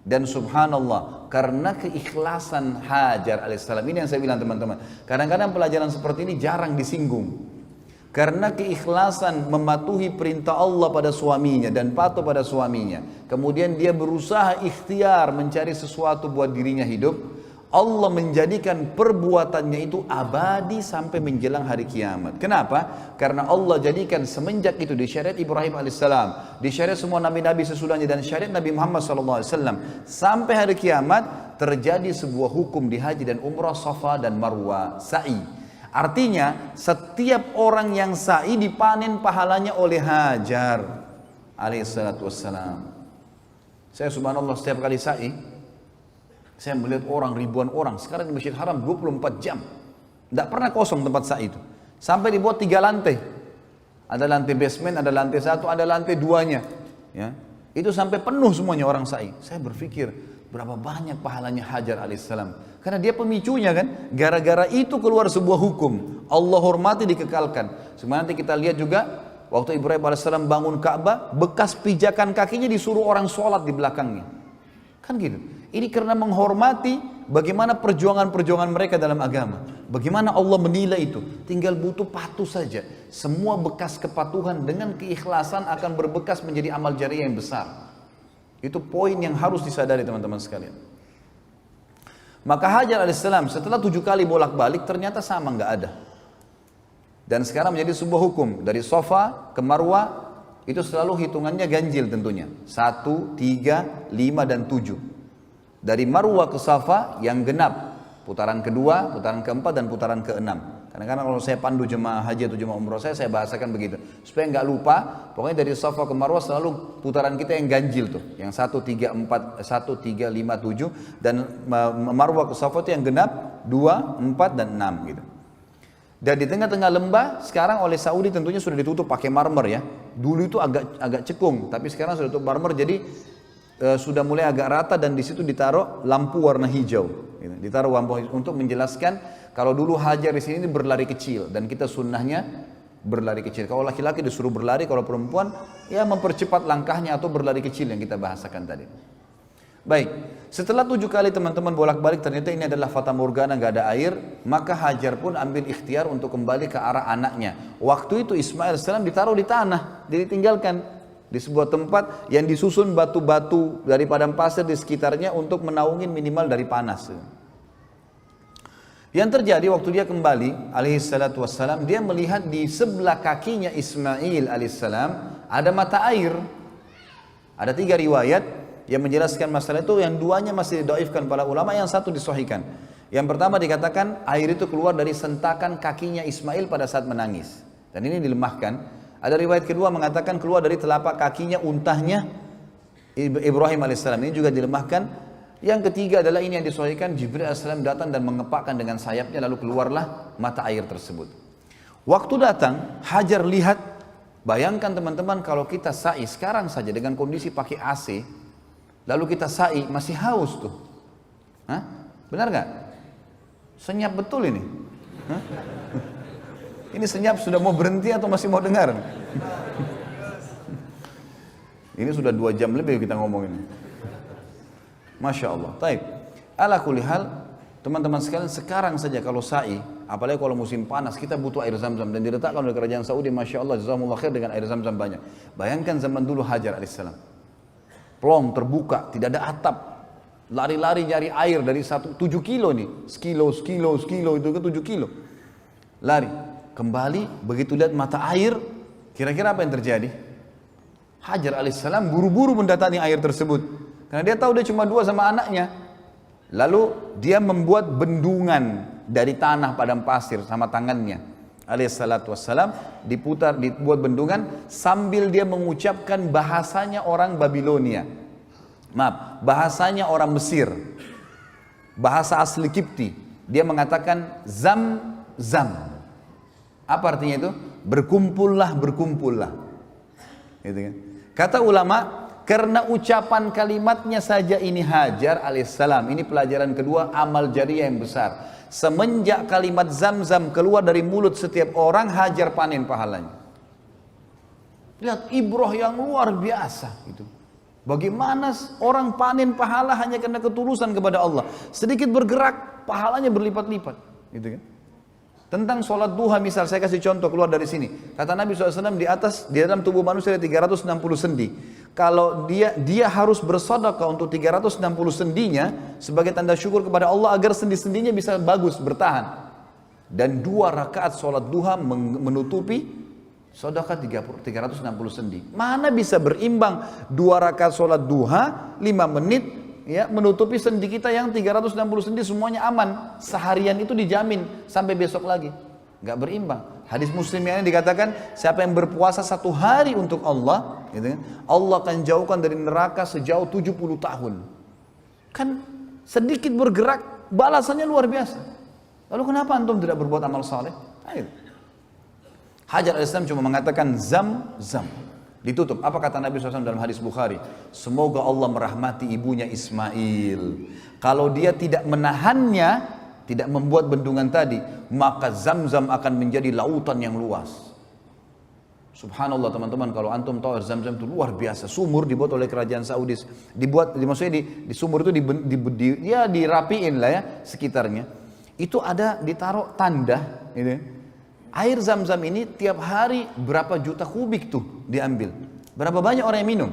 Dan subhanallah, karena keikhlasan Hajar alaihissalam, ini yang saya bilang teman-teman, kadang-kadang pelajaran seperti ini jarang disinggung. Karena keikhlasan mematuhi perintah Allah pada suaminya dan patuh pada suaminya, kemudian dia berusaha ikhtiar mencari sesuatu buat dirinya hidup, Allah menjadikan perbuatannya itu abadi sampai menjelang hari kiamat. Kenapa? Karena Allah jadikan semenjak itu di syariat Ibrahim alaihissalam, di syariat semua nabi-nabi sesudahnya, dan syariat Nabi Muhammad SAW, sampai hari kiamat terjadi sebuah hukum di haji dan umrah, Safa dan Marwah, sa'i. Artinya setiap orang yang sa'i dipanen pahalanya oleh Hajar alaihissalatu wassalam. Saya subhanallah setiap kali sa'i, saya melihat orang, ribuan orang. Sekarang di Masjid Haram 24 jam. Tidak pernah kosong tempat sa'i itu. Sampai dibuat 3 lantai. Ada lantai basement, ada lantai 1, ada lantai 2-nya. Ya. Itu sampai penuh semuanya orang sa'i. Saya berpikir, berapa banyak pahalanya Hajar alaihissalam. Karena dia pemicunya kan. Gara-gara itu keluar sebuah hukum. Allah hormati, dikekalkan. Sebenarnya nanti kita lihat juga, waktu Ibrahim alaihissalam bangun Ka'bah, bekas pijakan kakinya disuruh orang sholat di belakangnya. Kan gitu. Ini karena menghormati bagaimana perjuangan-perjuangan mereka dalam agama. Bagaimana Allah menilai itu. Tinggal butuh patuh saja. Semua bekas kepatuhan dengan keikhlasan akan berbekas menjadi amal jariah yang besar. Itu poin yang harus disadari teman-teman sekalian. Maka Hajar alaihissalam setelah 7 kali bolak-balik ternyata sama, nggak ada. Dan sekarang menjadi sebuah hukum. Dari Safa ke Marwah itu selalu hitungannya ganjil tentunya. 1, 3, 5 dan 7. Dari Marwah ke Safa yang genap. Putaran kedua, putaran keempat dan putaran keenam. Kadang-kadang kalau saya pandu jemaah haji atau jemaah umroh saya bahasakan begitu. Supaya nggak lupa, pokoknya dari Safa ke Marwah selalu putaran kita yang ganjil tuh. Yang 1, 3, 4, 1, 3, 5, 7. Dan Marwah ke Safa itu yang genap 2, 4 dan 6 gitu. Dan di tengah-tengah lembah sekarang oleh Saudi tentunya sudah ditutup pakai marmer ya. Dulu itu agak cekung, tapi sekarang sudah tutup marmer, jadi sudah mulai agak rata, dan di situ ditaruh lampu warna hijau. Gitu. Ditaruh lampu hijau untuk menjelaskan kalau dulu Hajar di sini berlari kecil dan kita sunnahnya berlari kecil. Kalau laki-laki disuruh berlari, kalau perempuan ya mempercepat langkahnya atau berlari kecil yang kita bahasakan tadi. Baik, setelah 7 kali teman-teman bolak-balik ternyata ini adalah fata morgana, gak ada air, maka Hajar pun ambil ikhtiar untuk kembali ke arah anaknya. Waktu itu Ismail AS ditaruh di tanah, ditinggalkan. Di sebuah tempat yang disusun batu-batu dari padang pasir di sekitarnya untuk menaungin minimal dari panas. Yang terjadi waktu dia kembali alaihi salatu wassalam, dia melihat di sebelah kakinya Ismail alaihissalam ada mata air. Ada 3 riwayat yang menjelaskan masalah itu, yang 2-nya masih didoifkan para ulama, yang 1 disahihkan. Yang pertama dikatakan air itu keluar dari sentakan kakinya Ismail pada saat menangis, dan ini dilemahkan. Ada riwayat kedua mengatakan keluar dari telapak kakinya untahnya Ibrahim alaihissalam, ini juga dilemahkan. Yang ketiga adalah ini yang disahihkan, Jibril alaihissalam datang dan mengepakkan dengan sayapnya, lalu keluarlah mata air tersebut. Waktu datang Hajar lihat, bayangkan teman-teman kalau kita sa'i sekarang saja dengan kondisi pakai AC, lalu kita sa'i masih haus tuh. Hah? Benar gak? Senyap betul ini. Hah? Ini senyap sudah mau berhenti atau masih mau dengar? Ini sudah 2 jam lebih kita ngomong ini. Masya Allah. Taib. Ala kulli hal, teman-teman sekalian, sekarang saja kalau sa'i, apalagi kalau musim panas, kita butuh air zam-zam, dan diletakkan oleh kerajaan Saudi, Masya Allah, jazakumullah khair, dengan air zam-zam banyak. Bayangkan zaman dulu Hajar alaihissalam, plong terbuka, tidak ada atap, lari-lari nyari air dari 7 kilo nih, sekilo itu ke 7 kilo, lari, kembali, begitu lihat mata air, kira-kira apa yang terjadi? Hajar alaihissalam buru-buru mendatangi air tersebut, karena dia tahu dia cuma 2 sama anaknya. Lalu dia membuat bendungan dari tanah padang pasir sama tangannya alaihissalatu wassalam, dibuat bendungan sambil dia mengucapkan bahasanya orang Babilonia, bahasanya orang Mesir, bahasa asli Kipti. Dia mengatakan zam zam. Apa artinya itu? Berkumpullah, berkumpullah, gitu kan? Kata ulama, karena ucapan kalimatnya saja ini Hajar alaihissalam, ini pelajaran kedua, amal jariah yang besar. Semenjak kalimat zam-zam keluar dari mulut setiap orang, Hajar panen pahalanya. Lihat ibrah yang luar biasa itu. Bagaimana orang panen pahala hanya karena ketulusan kepada Allah. Sedikit bergerak, pahalanya berlipat-lipat, gitu kan? Tentang sholat duha misal, saya kasih contoh keluar dari sini. Kata Nabi SAW, di dalam tubuh manusia ada 360 sendi. Kalau dia harus bersedekah untuk 360 sendinya sebagai tanda syukur kepada Allah agar sendi-sendinya bisa bagus, bertahan. Dan 2 rakaat sholat duha menutupi sedekah 360 sendi. Mana bisa berimbang 2 rakaat sholat duha 5 menit ya, menutupi sendi kita yang 360 sendi semuanya aman. Seharian itu dijamin sampai besok lagi. Gak berimbang. Hadis Muslim yang dikatakan, siapa yang berpuasa 1 hari untuk Allah, gitu kan, Allah akan jauhkan dari neraka sejauh 70 tahun. Kan sedikit bergerak, balasannya luar biasa. Lalu kenapa antum tidak berbuat amal saleh? Ayo. Hajar al-Islam cuma mengatakan zam zam, ditutup. Apa kata Nabi SAW dalam hadis Bukhari? Semoga Allah merahmati ibunya Ismail. Kalau dia tidak menahannya, tidak membuat bendungan tadi, maka zam-zam akan menjadi lautan yang luas. Subhanallah teman-teman, kalau antum tahu zam-zam itu luar biasa. Sumur dibuat oleh kerajaan Saudi, maksudnya di sumur itu dirapiin lah ya sekitarnya. Itu ada ditaruh tanda, gitu. Air zam-zam ini tiap hari berapa juta kubik tuh diambil. Berapa banyak orang yang minum?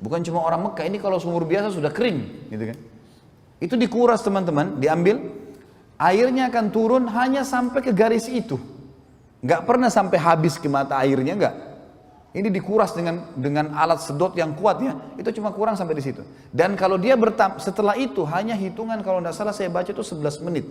Bukan cuma orang Mekah, ini kalau sumur biasa sudah kering, gitu kan? Itu dikuras teman-teman, diambil. Airnya akan turun hanya sampai ke garis itu, nggak pernah sampai habis ke mata airnya, nggak. Ini dikuras dengan alat sedot yang kuat ya, itu cuma kurang sampai di situ. Dan kalau dia setelah itu hanya hitungan, kalau tidak salah saya baca itu 11 menit.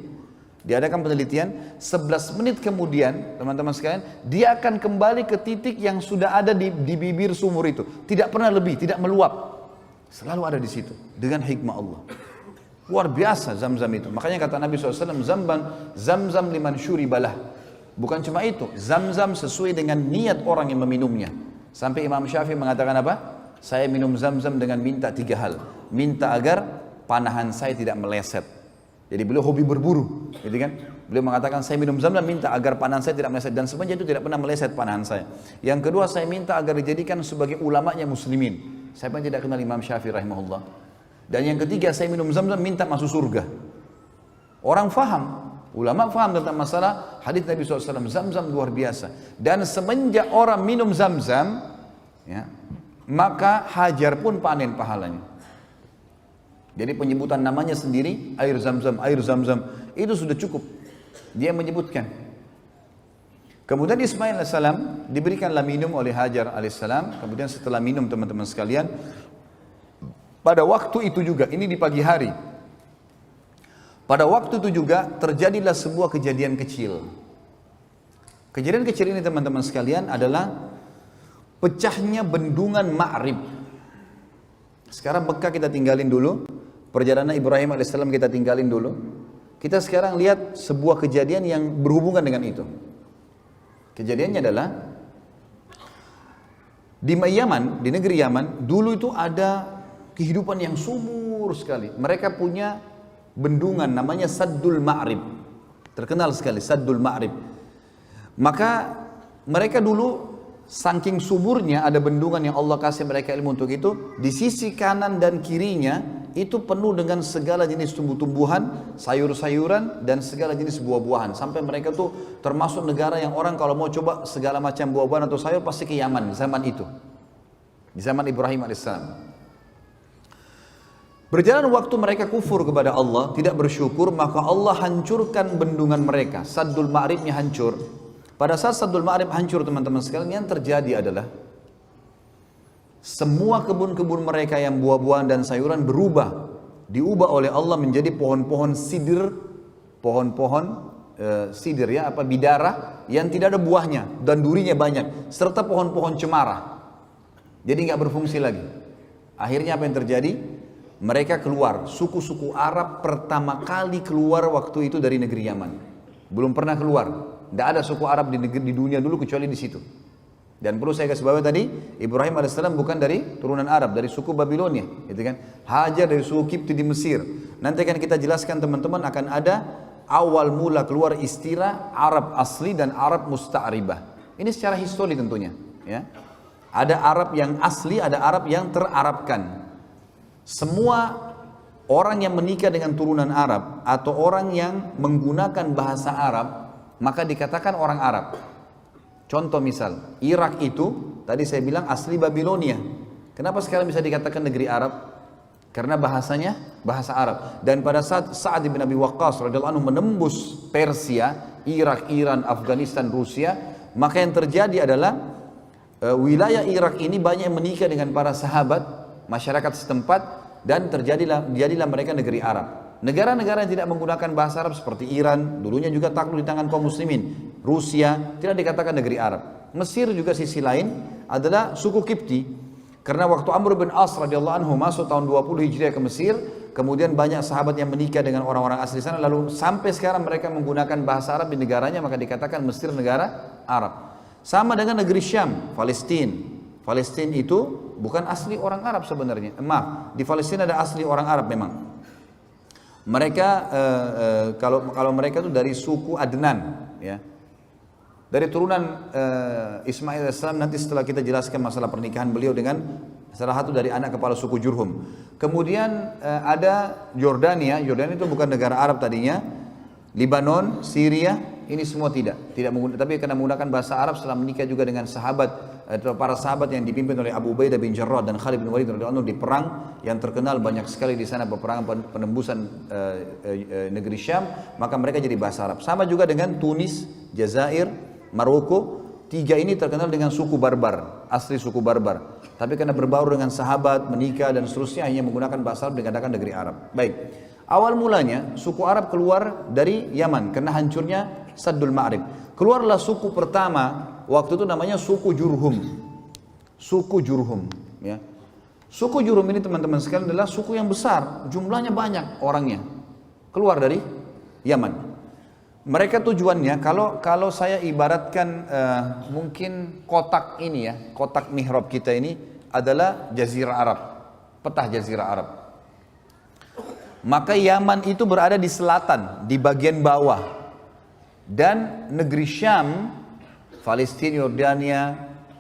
Diadakan penelitian, 11 menit kemudian teman-teman sekalian, dia akan kembali ke titik yang sudah ada di bibir sumur itu, tidak pernah lebih, tidak meluap, selalu ada di situ dengan hikmah Allah. Luar biasa zam-zam itu. Makanya kata Nabi SAW, zam-zam liman syuribalah. Bukan cuma itu, zam-zam sesuai dengan niat orang yang meminumnya. Sampai Imam Syafi'i mengatakan apa? Saya minum zam-zam dengan minta 3 hal. Minta agar panahan saya tidak meleset. Jadi beliau hobi berburu, gitu kan? Beliau mengatakan saya minum zam-zam minta agar panahan saya tidak meleset, dan sebenarnya itu tidak pernah meleset panahan saya. Yang kedua, saya minta agar dijadikan sebagai ulamanya muslimin. Saya pun tidak kenal Imam Syafi'i rahimahullah. Dan yang ketiga, saya minum zam-zam minta masuk surga. Orang faham, ulama faham tentang masalah hadis Nabi SAW, zam-zam luar biasa. Dan semenjak orang minum zam-zam, ya, maka Hajar pun panen pahalanya. Jadi penyebutan namanya sendiri, air Zam-Zam, itu sudah cukup. Dia menyebutkan. Kemudian Ismail alaihissalam diberikanlah minum oleh Hajar alaihissalam. Kemudian setelah minum teman-teman sekalian, pada waktu itu juga, ini di pagi hari, pada waktu itu juga terjadilah sebuah kejadian kecil. Kejadian kecil ini teman-teman sekalian adalah pecahnya bendungan Ma'rib. Sekarang Mekah kita tinggalin dulu, perjalanan Ibrahim alaihissalam kita tinggalin dulu. Kita sekarang lihat sebuah kejadian yang berhubungan dengan itu. Kejadiannya adalah di Yaman, di negeri Yaman, dulu itu ada kehidupan yang subur sekali. Mereka punya bendungan namanya Saddul Ma'rib. Terkenal sekali Saddul Ma'rib. Maka mereka dulu saking suburnya ada bendungan yang Allah kasih mereka ilmu untuk itu. Di sisi kanan dan kirinya itu penuh dengan segala jenis tumbuh-tumbuhan, sayur-sayuran dan segala jenis buah-buahan. Sampai mereka tuh termasuk negara yang orang kalau mau coba segala macam buah-buahan atau sayur pasti ke Yaman zaman itu. Di zaman Ibrahim alaihissalam. Berjalan waktu mereka kufur kepada Allah, tidak bersyukur, maka Allah hancurkan bendungan mereka. Saddul Ma'ribnya hancur. Pada saat Saddul Ma'rib hancur teman-teman sekalian, yang terjadi adalah semua kebun-kebun mereka yang buah-buahan dan sayuran berubah. Diubah oleh Allah menjadi pohon-pohon sidir, pohon-pohon sidir ya, bidara yang tidak ada buahnya dan durinya banyak, serta pohon-pohon cemara. Jadi nggak berfungsi lagi. Akhirnya apa yang terjadi? Mereka keluar, suku-suku Arab pertama kali keluar waktu itu dari negeri Yaman. Belum pernah keluar. Tidak ada suku Arab di dunia dulu kecuali di situ. Dan perlu saya kasih bawahi tadi, Ibrahim alaihissalam bukan dari turunan Arab, dari suku Babilonia, gitu kan? Hajar dari suku Kipti di Mesir. Nanti akan kita jelaskan teman-teman, akan ada awal mula keluar istilah Arab asli dan Arab musta'ribah. Ini secara histori tentunya, ya. Ada Arab yang asli, ada Arab yang terarabkan. Semua orang yang menikah dengan turunan Arab atau orang yang menggunakan bahasa Arab, maka dikatakan orang Arab. Contoh misal, Irak itu tadi saya bilang asli Babilonia. Kenapa sekarang bisa dikatakan negeri Arab? Karena bahasanya bahasa Arab. Dan pada saat Sa'ad bin Abi Waqqas radhiyallahu anhu menembus Persia, Irak, Iran, Afghanistan, Rusia, maka yang terjadi adalah wilayah Irak ini banyak yang menikah dengan para sahabat, masyarakat setempat, dan jadilah mereka negeri Arab. Negara-negara yang tidak menggunakan bahasa Arab seperti Iran, dulunya juga takluk di tangan kaum muslimin. Rusia tidak dikatakan negeri Arab. Mesir juga sisi lain adalah suku Kipti. Karena waktu Amr bin As radhiyallahu anhu masuk tahun 20 Hijriah ke Mesir, kemudian banyak sahabat yang menikah dengan orang-orang asli sana, lalu sampai sekarang mereka menggunakan bahasa Arab di negaranya, maka dikatakan Mesir negara Arab. Sama dengan negeri Syam, Palestina. Palestina itu bukan asli orang Arab sebenarnya. Maaf, di Palestina ada asli orang Arab memang. Mereka kalau mereka itu dari suku Adnan, ya, dari turunan Ismail alaihissalam. Nanti setelah kita jelaskan masalah pernikahan beliau dengan salah satu dari anak kepala suku Jurhum. Kemudian ada Yordania. Yordania itu bukan negara Arab tadinya. Libanon, Syria, ini semua tidak menggunakan, tapi karena menggunakan bahasa Arab setelah menikah juga dengan para sahabat yang dipimpin oleh Abu Ubaidah bin Jarrah dan Khalid bin Walid radhiyallahu anhu di perang yang terkenal banyak sekali di sana, peperangan penembusan negeri Syam, maka mereka jadi bahasa Arab. Sama juga dengan Tunis, Jazair, Maroko. Tiga ini terkenal dengan suku Barbar, asli suku Barbar. Tapi karena berbaur dengan sahabat, menikah dan seterusnya, hanya menggunakan bahasa Arab dikatakan negeri Arab. Baik. Awal mulanya suku Arab keluar dari Yaman karena hancurnya Saddul Ma'rib. Keluarlah suku pertama waktu itu namanya suku Jurhum. Suku Jurhum, ya. Suku Jurhum ini teman-teman sekalian adalah suku yang besar, jumlahnya banyak orangnya. Keluar dari Yaman. Mereka tujuannya kalau saya ibaratkan mungkin kotak ini ya, kotak mihrab kita ini adalah Jazirah Arab, peta Jazirah Arab. Maka Yaman itu berada di selatan, di bagian bawah. Dan negeri Syam, Palestina, Yordania,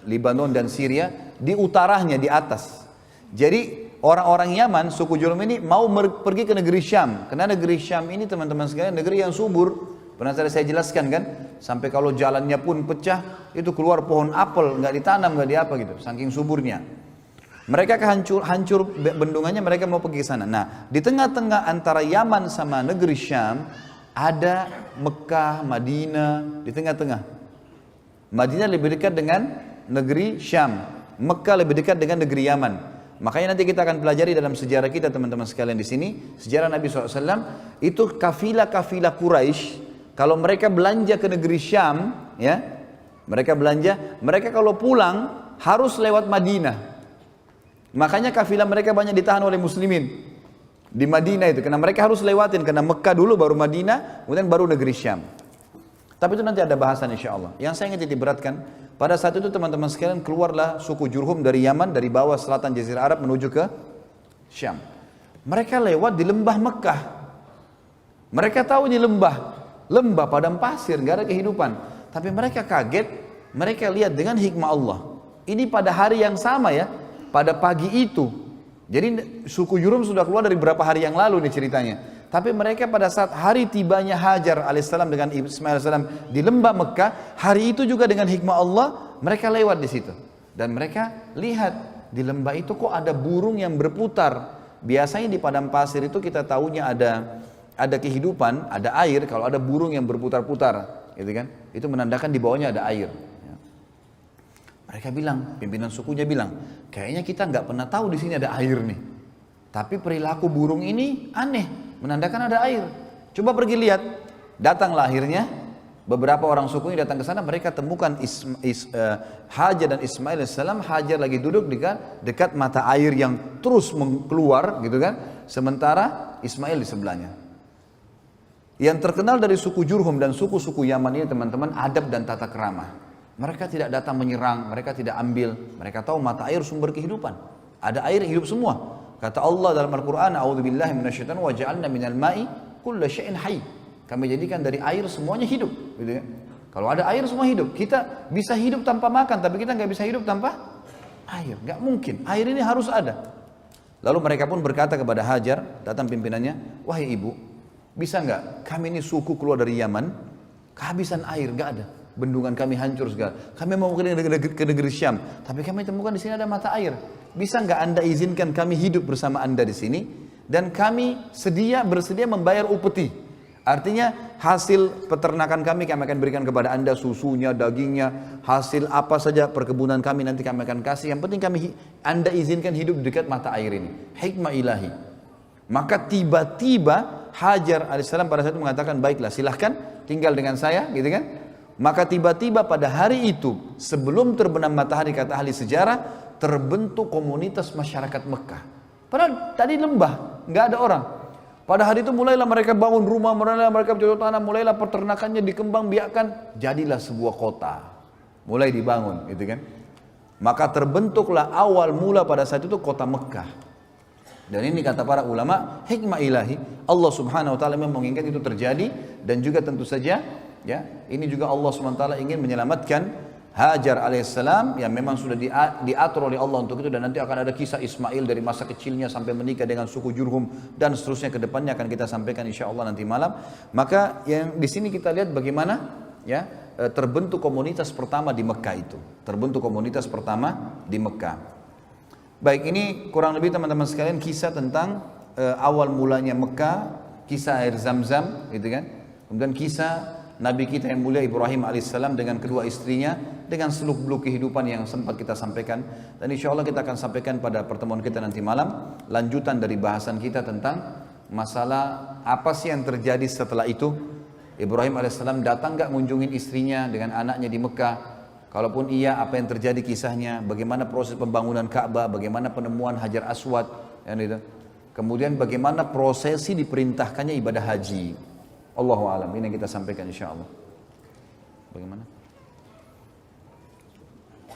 Libanon dan Syria di utaranya, di atas. Jadi orang-orang Yaman, suku Jurhum ini mau pergi ke negeri Syam. Karena negeri Syam ini teman-teman sekalian negeri yang subur. Pernah saya jelaskan kan, sampai kalau jalannya pun pecah, itu keluar pohon apel, nggak ditanam, nggak diapa gitu, saking suburnya. Mereka hancur bendungannya, mereka mau pergi ke sana. Nah, di tengah-tengah antara Yaman sama negeri Syam, ada Mekah, Madinah, di tengah-tengah. Madinah lebih dekat dengan negeri Syam. Mekah lebih dekat dengan negeri Yaman. Makanya nanti kita akan pelajari dalam sejarah kita teman-teman sekalian di sini. Sejarah Nabi SAW, itu kafilah-kafilah Quraisy, kalau mereka belanja ke negeri Syam, ya, mereka kalau pulang harus lewat Madinah. Makanya kafilah mereka banyak ditahan oleh muslimin di Madinah itu, karena mereka harus lewatin, karena Mekah dulu baru Madinah, kemudian baru negeri Syam. Tapi itu nanti ada bahasan insya Allah. Yang saya ingin titik beratkan, pada saat itu teman-teman sekalian, keluarlah suku Jurhum dari Yaman, dari bawah selatan Jazirah Arab menuju ke Syam. Mereka lewat di lembah Mekah. Mereka tahu ini lembah padang pasir, gak ada kehidupan. Tapi mereka kaget, mereka lihat dengan hikmah Allah. Ini pada hari yang sama ya, pada pagi itu. Jadi suku Jurhum sudah keluar dari berapa hari yang lalu nih ceritanya. Tapi mereka pada saat hari tibanya Hajar alaihissalam dengan Ismail alaihissalam di lembah Mekah, hari itu juga dengan hikmah Allah, mereka lewat di situ. Dan mereka lihat di lembah itu kok ada burung yang berputar. Biasanya di padang pasir itu kita tahunya ada kehidupan, ada air, kalau ada burung yang berputar-putar, gitu kan? Itu menandakan di bawahnya ada air. Mereka bilang, pimpinan sukunya bilang, kayaknya kita nggak pernah tahu di sini ada air nih. Tapi perilaku burung ini aneh, menandakan ada air. Coba pergi lihat. Datanglah akhirnya, beberapa orang sukunya datang ke sana, mereka temukan Hajar dan Ismail alaihissalam. Hajar lagi duduk dekat mata air yang terus keluar, gitu kan? Sementara Ismail di sebelahnya. Yang terkenal dari suku Jurhum dan suku-suku Yaman ini teman-teman, adab dan tata keramah. Mereka tidak datang menyerang, mereka tidak ambil. Mereka tahu mata air sumber kehidupan. Ada air hidup semua. Kata Allah dalam Al-Quran, A'udzubillahi minasyaitonir wa ja'alna minal ma'i kulla syai'in hayy. Kami jadikan dari air semuanya hidup. Gitu ya. Kalau ada air semua hidup. Kita bisa hidup tanpa makan, tapi kita nggak bisa hidup tanpa air. Nggak mungkin. Air ini harus ada. Lalu mereka pun berkata kepada Hajar, datang pimpinannya, wahai ibu, bisa nggak kami ini suku keluar dari Yaman, kehabisan air, nggak ada. Bendungan kami hancur segala. Kami mau ke negeri Syam, tapi kami temukan di sini ada mata air. Bisa nggak Anda izinkan kami hidup bersama Anda di sini? Dan kami bersedia membayar upeti. Artinya hasil peternakan kami akan berikan kepada Anda, susunya, dagingnya, hasil apa saja perkebunan kami nanti kami akan kasih. Yang penting Anda izinkan hidup dekat mata air ini. Hikmah ilahi. Maka tiba-tiba Hajar alaihissalam pada saat itu mengatakan, baiklah silahkan tinggal dengan saya, gitu kan? Maka tiba-tiba pada hari itu, sebelum terbenam matahari, kata ahli sejarah, terbentuk komunitas masyarakat Mekah. Padahal tadi lembah, nggak ada orang. Pada hari itu mulailah mereka bangun rumah, mulailah mereka bercocok tanam, mulailah peternakannya dikembangbiakkan, jadilah sebuah kota. Mulai dibangun, gitu kan? Maka terbentuklah awal mula pada saat itu kota Mekah. Dan ini kata para ulama, hikmah ilahi, Allah subhanahu wa ta'ala memang menginginkan itu terjadi. Dan juga tentu saja, ya, ini juga Allah SWT ingin menyelamatkan Hajar alaihissalam yang memang sudah diatur oleh Allah untuk itu, dan nanti akan ada kisah Ismail dari masa kecilnya sampai menikah dengan suku Jurhum dan seterusnya ke depannya akan kita sampaikan insya Allah nanti malam. Maka yang di sini kita lihat bagaimana ya terbentuk komunitas pertama di Mekah itu. Terbentuk komunitas pertama di Mekah. Baik, ini kurang lebih teman-teman sekalian kisah tentang awal mulanya Mekah, kisah air Zam-Zam, gitu kan. Kemudian kisah Nabi kita yang mulia Ibrahim alaihissalam dengan kedua istrinya, dengan seluk-beluk kehidupan yang sempat kita sampaikan. Dan insya Allah kita akan sampaikan pada pertemuan kita nanti malam, lanjutan dari bahasan kita tentang masalah apa sih yang terjadi setelah itu. Ibrahim alaihissalam datang gak ngunjungin istrinya dengan anaknya di Mekah? Kalaupun iya, apa yang terjadi kisahnya? Bagaimana proses pembangunan Ka'bah? Bagaimana penemuan Hajar Aswad? Gitu. Kemudian bagaimana prosesi diperintahkannya ibadah haji? Allahu a'lam. Ini yang kita sampaikan insya Allah. Bagaimana?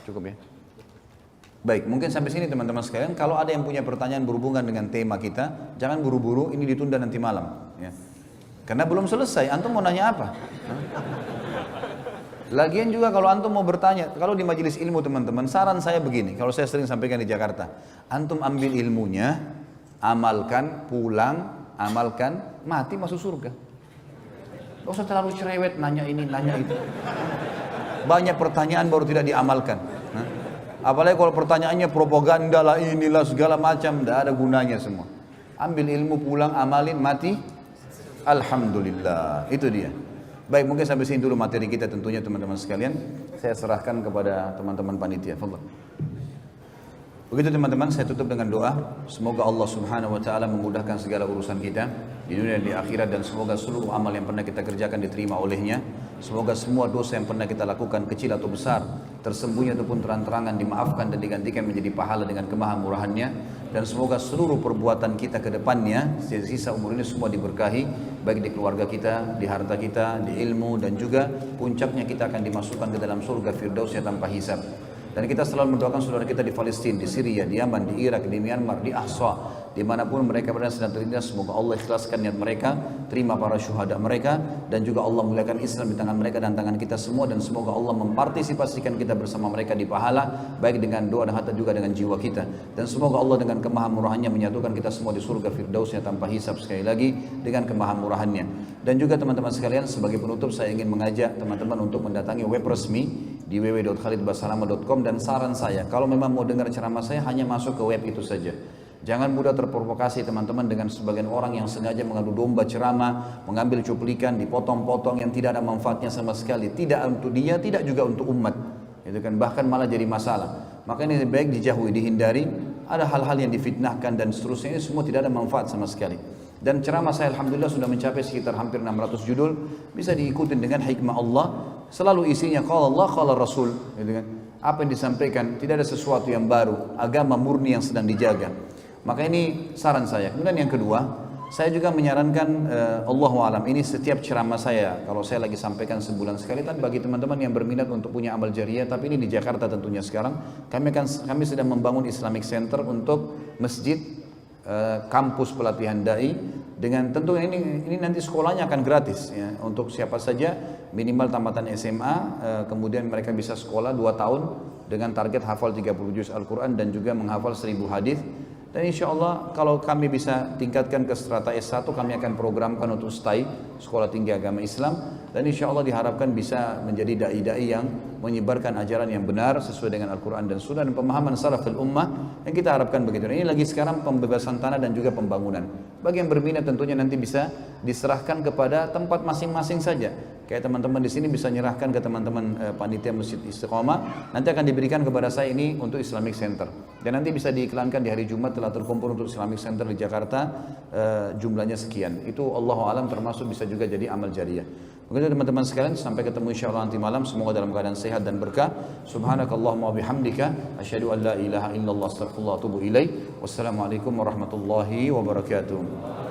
Cukup ya? Baik, mungkin sampai sini teman-teman sekalian. Kalau ada yang punya pertanyaan berhubungan dengan tema kita, jangan buru-buru, ini ditunda nanti malam ya. Karena belum selesai, antum mau nanya apa? Lagian juga kalau antum mau bertanya, kalau di majelis ilmu teman-teman, saran saya begini, kalau saya sering sampaikan di Jakarta, antum ambil ilmunya, amalkan, pulang, amalkan, mati masuk surga. Gak usah terlalu cerewet, nanya ini, nanya itu. Banyak pertanyaan baru tidak diamalkan. Apalagi kalau pertanyaannya propaganda lah, inilah segala macam, tidak ada gunanya semua. Ambil ilmu, pulang, amalin, mati, alhamdulillah. Itu dia. Baik, mungkin sampai sini dulu materi kita tentunya teman-teman sekalian. Saya serahkan kepada teman-teman panitia. Fadhal. Begitu teman-teman, saya tutup dengan doa. Semoga Allah Subhanahu wa taala memudahkan segala urusan kita di dunia dan di akhirat, dan semoga seluruh amal yang pernah kita kerjakan diterima olehnya. Semoga semua dosa yang pernah kita lakukan, kecil atau besar, tersembunyi ataupun terang-terangan, dimaafkan dan digantikan menjadi pahala dengan kemahamurahannya. Dan semoga seluruh perbuatan kita ke depannya, sisa umur ini semua diberkahi, baik di keluarga kita, di harta kita, di ilmu, dan juga puncaknya kita akan dimasukkan ke dalam surga Firdausnya tanpa hisab. Dan kita selalu mendoakan saudara kita di Palestina, di Syria, di Yaman, di Irak, di Myanmar, di Ahsa, dimanapun mereka berada sedang terlindas. Semoga Allah ikhlaskan niat mereka, terima para syuhada mereka, dan juga Allah muliakan Islam di tangan mereka dan tangan kita semua. Dan semoga Allah mempartisipasikan kita bersama mereka di pahala, baik dengan doa dan harta juga dengan jiwa kita. Dan semoga Allah dengan kemahamurahannya menyatukan kita semua di surga Firdausnya tanpa hisab, sekali lagi dengan kemahamurahannya. Dan juga teman-teman sekalian, sebagai penutup saya ingin mengajak teman-teman untuk mendatangi web resmi di www.khalidbasalamah.com. Dan saran saya, kalau memang mau dengar ceramah saya, hanya masuk ke web itu saja. Jangan mudah terprovokasi teman-teman dengan sebagian orang yang sengaja mengadu domba ceramah, mengambil cuplikan, dipotong-potong yang tidak ada manfaatnya sama sekali. Tidak untuk dia, tidak juga untuk umat. Itu kan bahkan malah jadi masalah. Maka ini lebih baik dijauhi, dihindari. Ada hal-hal yang difitnahkan dan seterusnya, ini semua tidak ada manfaat sama sekali. Dan ceramah saya alhamdulillah sudah mencapai sekitar hampir 600 judul, bisa diikuti dengan hikmah Allah. Selalu isinya qala Allah, qala Rasul, gitu kan. Apa yang disampaikan, tidak ada sesuatu yang baru, agama murni yang sedang dijaga. Maka ini saran saya. Kemudian yang kedua, saya juga menyarankan Allahu alam, ini setiap ceramah saya kalau saya lagi sampaikan sebulan sekali. Tapi bagi teman-teman yang berminat untuk punya amal jariah, tapi ini di Jakarta tentunya sekarang, kami sedang membangun Islamic Center untuk masjid, kampus pelatihan dai, dengan tentu ini nanti sekolahnya akan gratis ya, untuk siapa saja minimal tamatan SMA, kemudian mereka bisa sekolah 2 tahun dengan target hafal 30 juz Al-Quran dan juga menghafal 1000 hadis. Dan insya Allah kalau kami bisa tingkatkan ke strata S1, kami akan programkan untuk STAI, Sekolah Tinggi Agama Islam. Dan insya Allah diharapkan bisa menjadi da'i-da'i yang menyebarkan ajaran yang benar sesuai dengan Al-Quran dan Sunnah dan pemahaman salaful ummah yang kita harapkan begitu. Ini lagi sekarang pembebasan tanah dan juga pembangunan. Bagi yang berminat tentunya nanti bisa diserahkan kepada tempat masing-masing saja. Kayak teman-teman di sini bisa nyerahkan ke teman-teman panitia Masjid Istiqomah. Nanti akan diberikan kepada saya ini untuk Islamic Center. Dan nanti bisa diiklankan di hari Jumat telah terkumpul untuk Islamic Center di Jakarta, jumlahnya sekian. Itu Allahu alam termasuk bisa juga jadi amal jariah. Begitu teman-teman sekalian, sampai ketemu insyaallah nanti malam, semoga dalam keadaan sehat dan berkah. Subhanakallahumma wa bihamdika asyhadu an la ilaha illallah astaghfirullah wa atubu ilaik. Wassalamualaikum warahmatullahi wabarakatuh.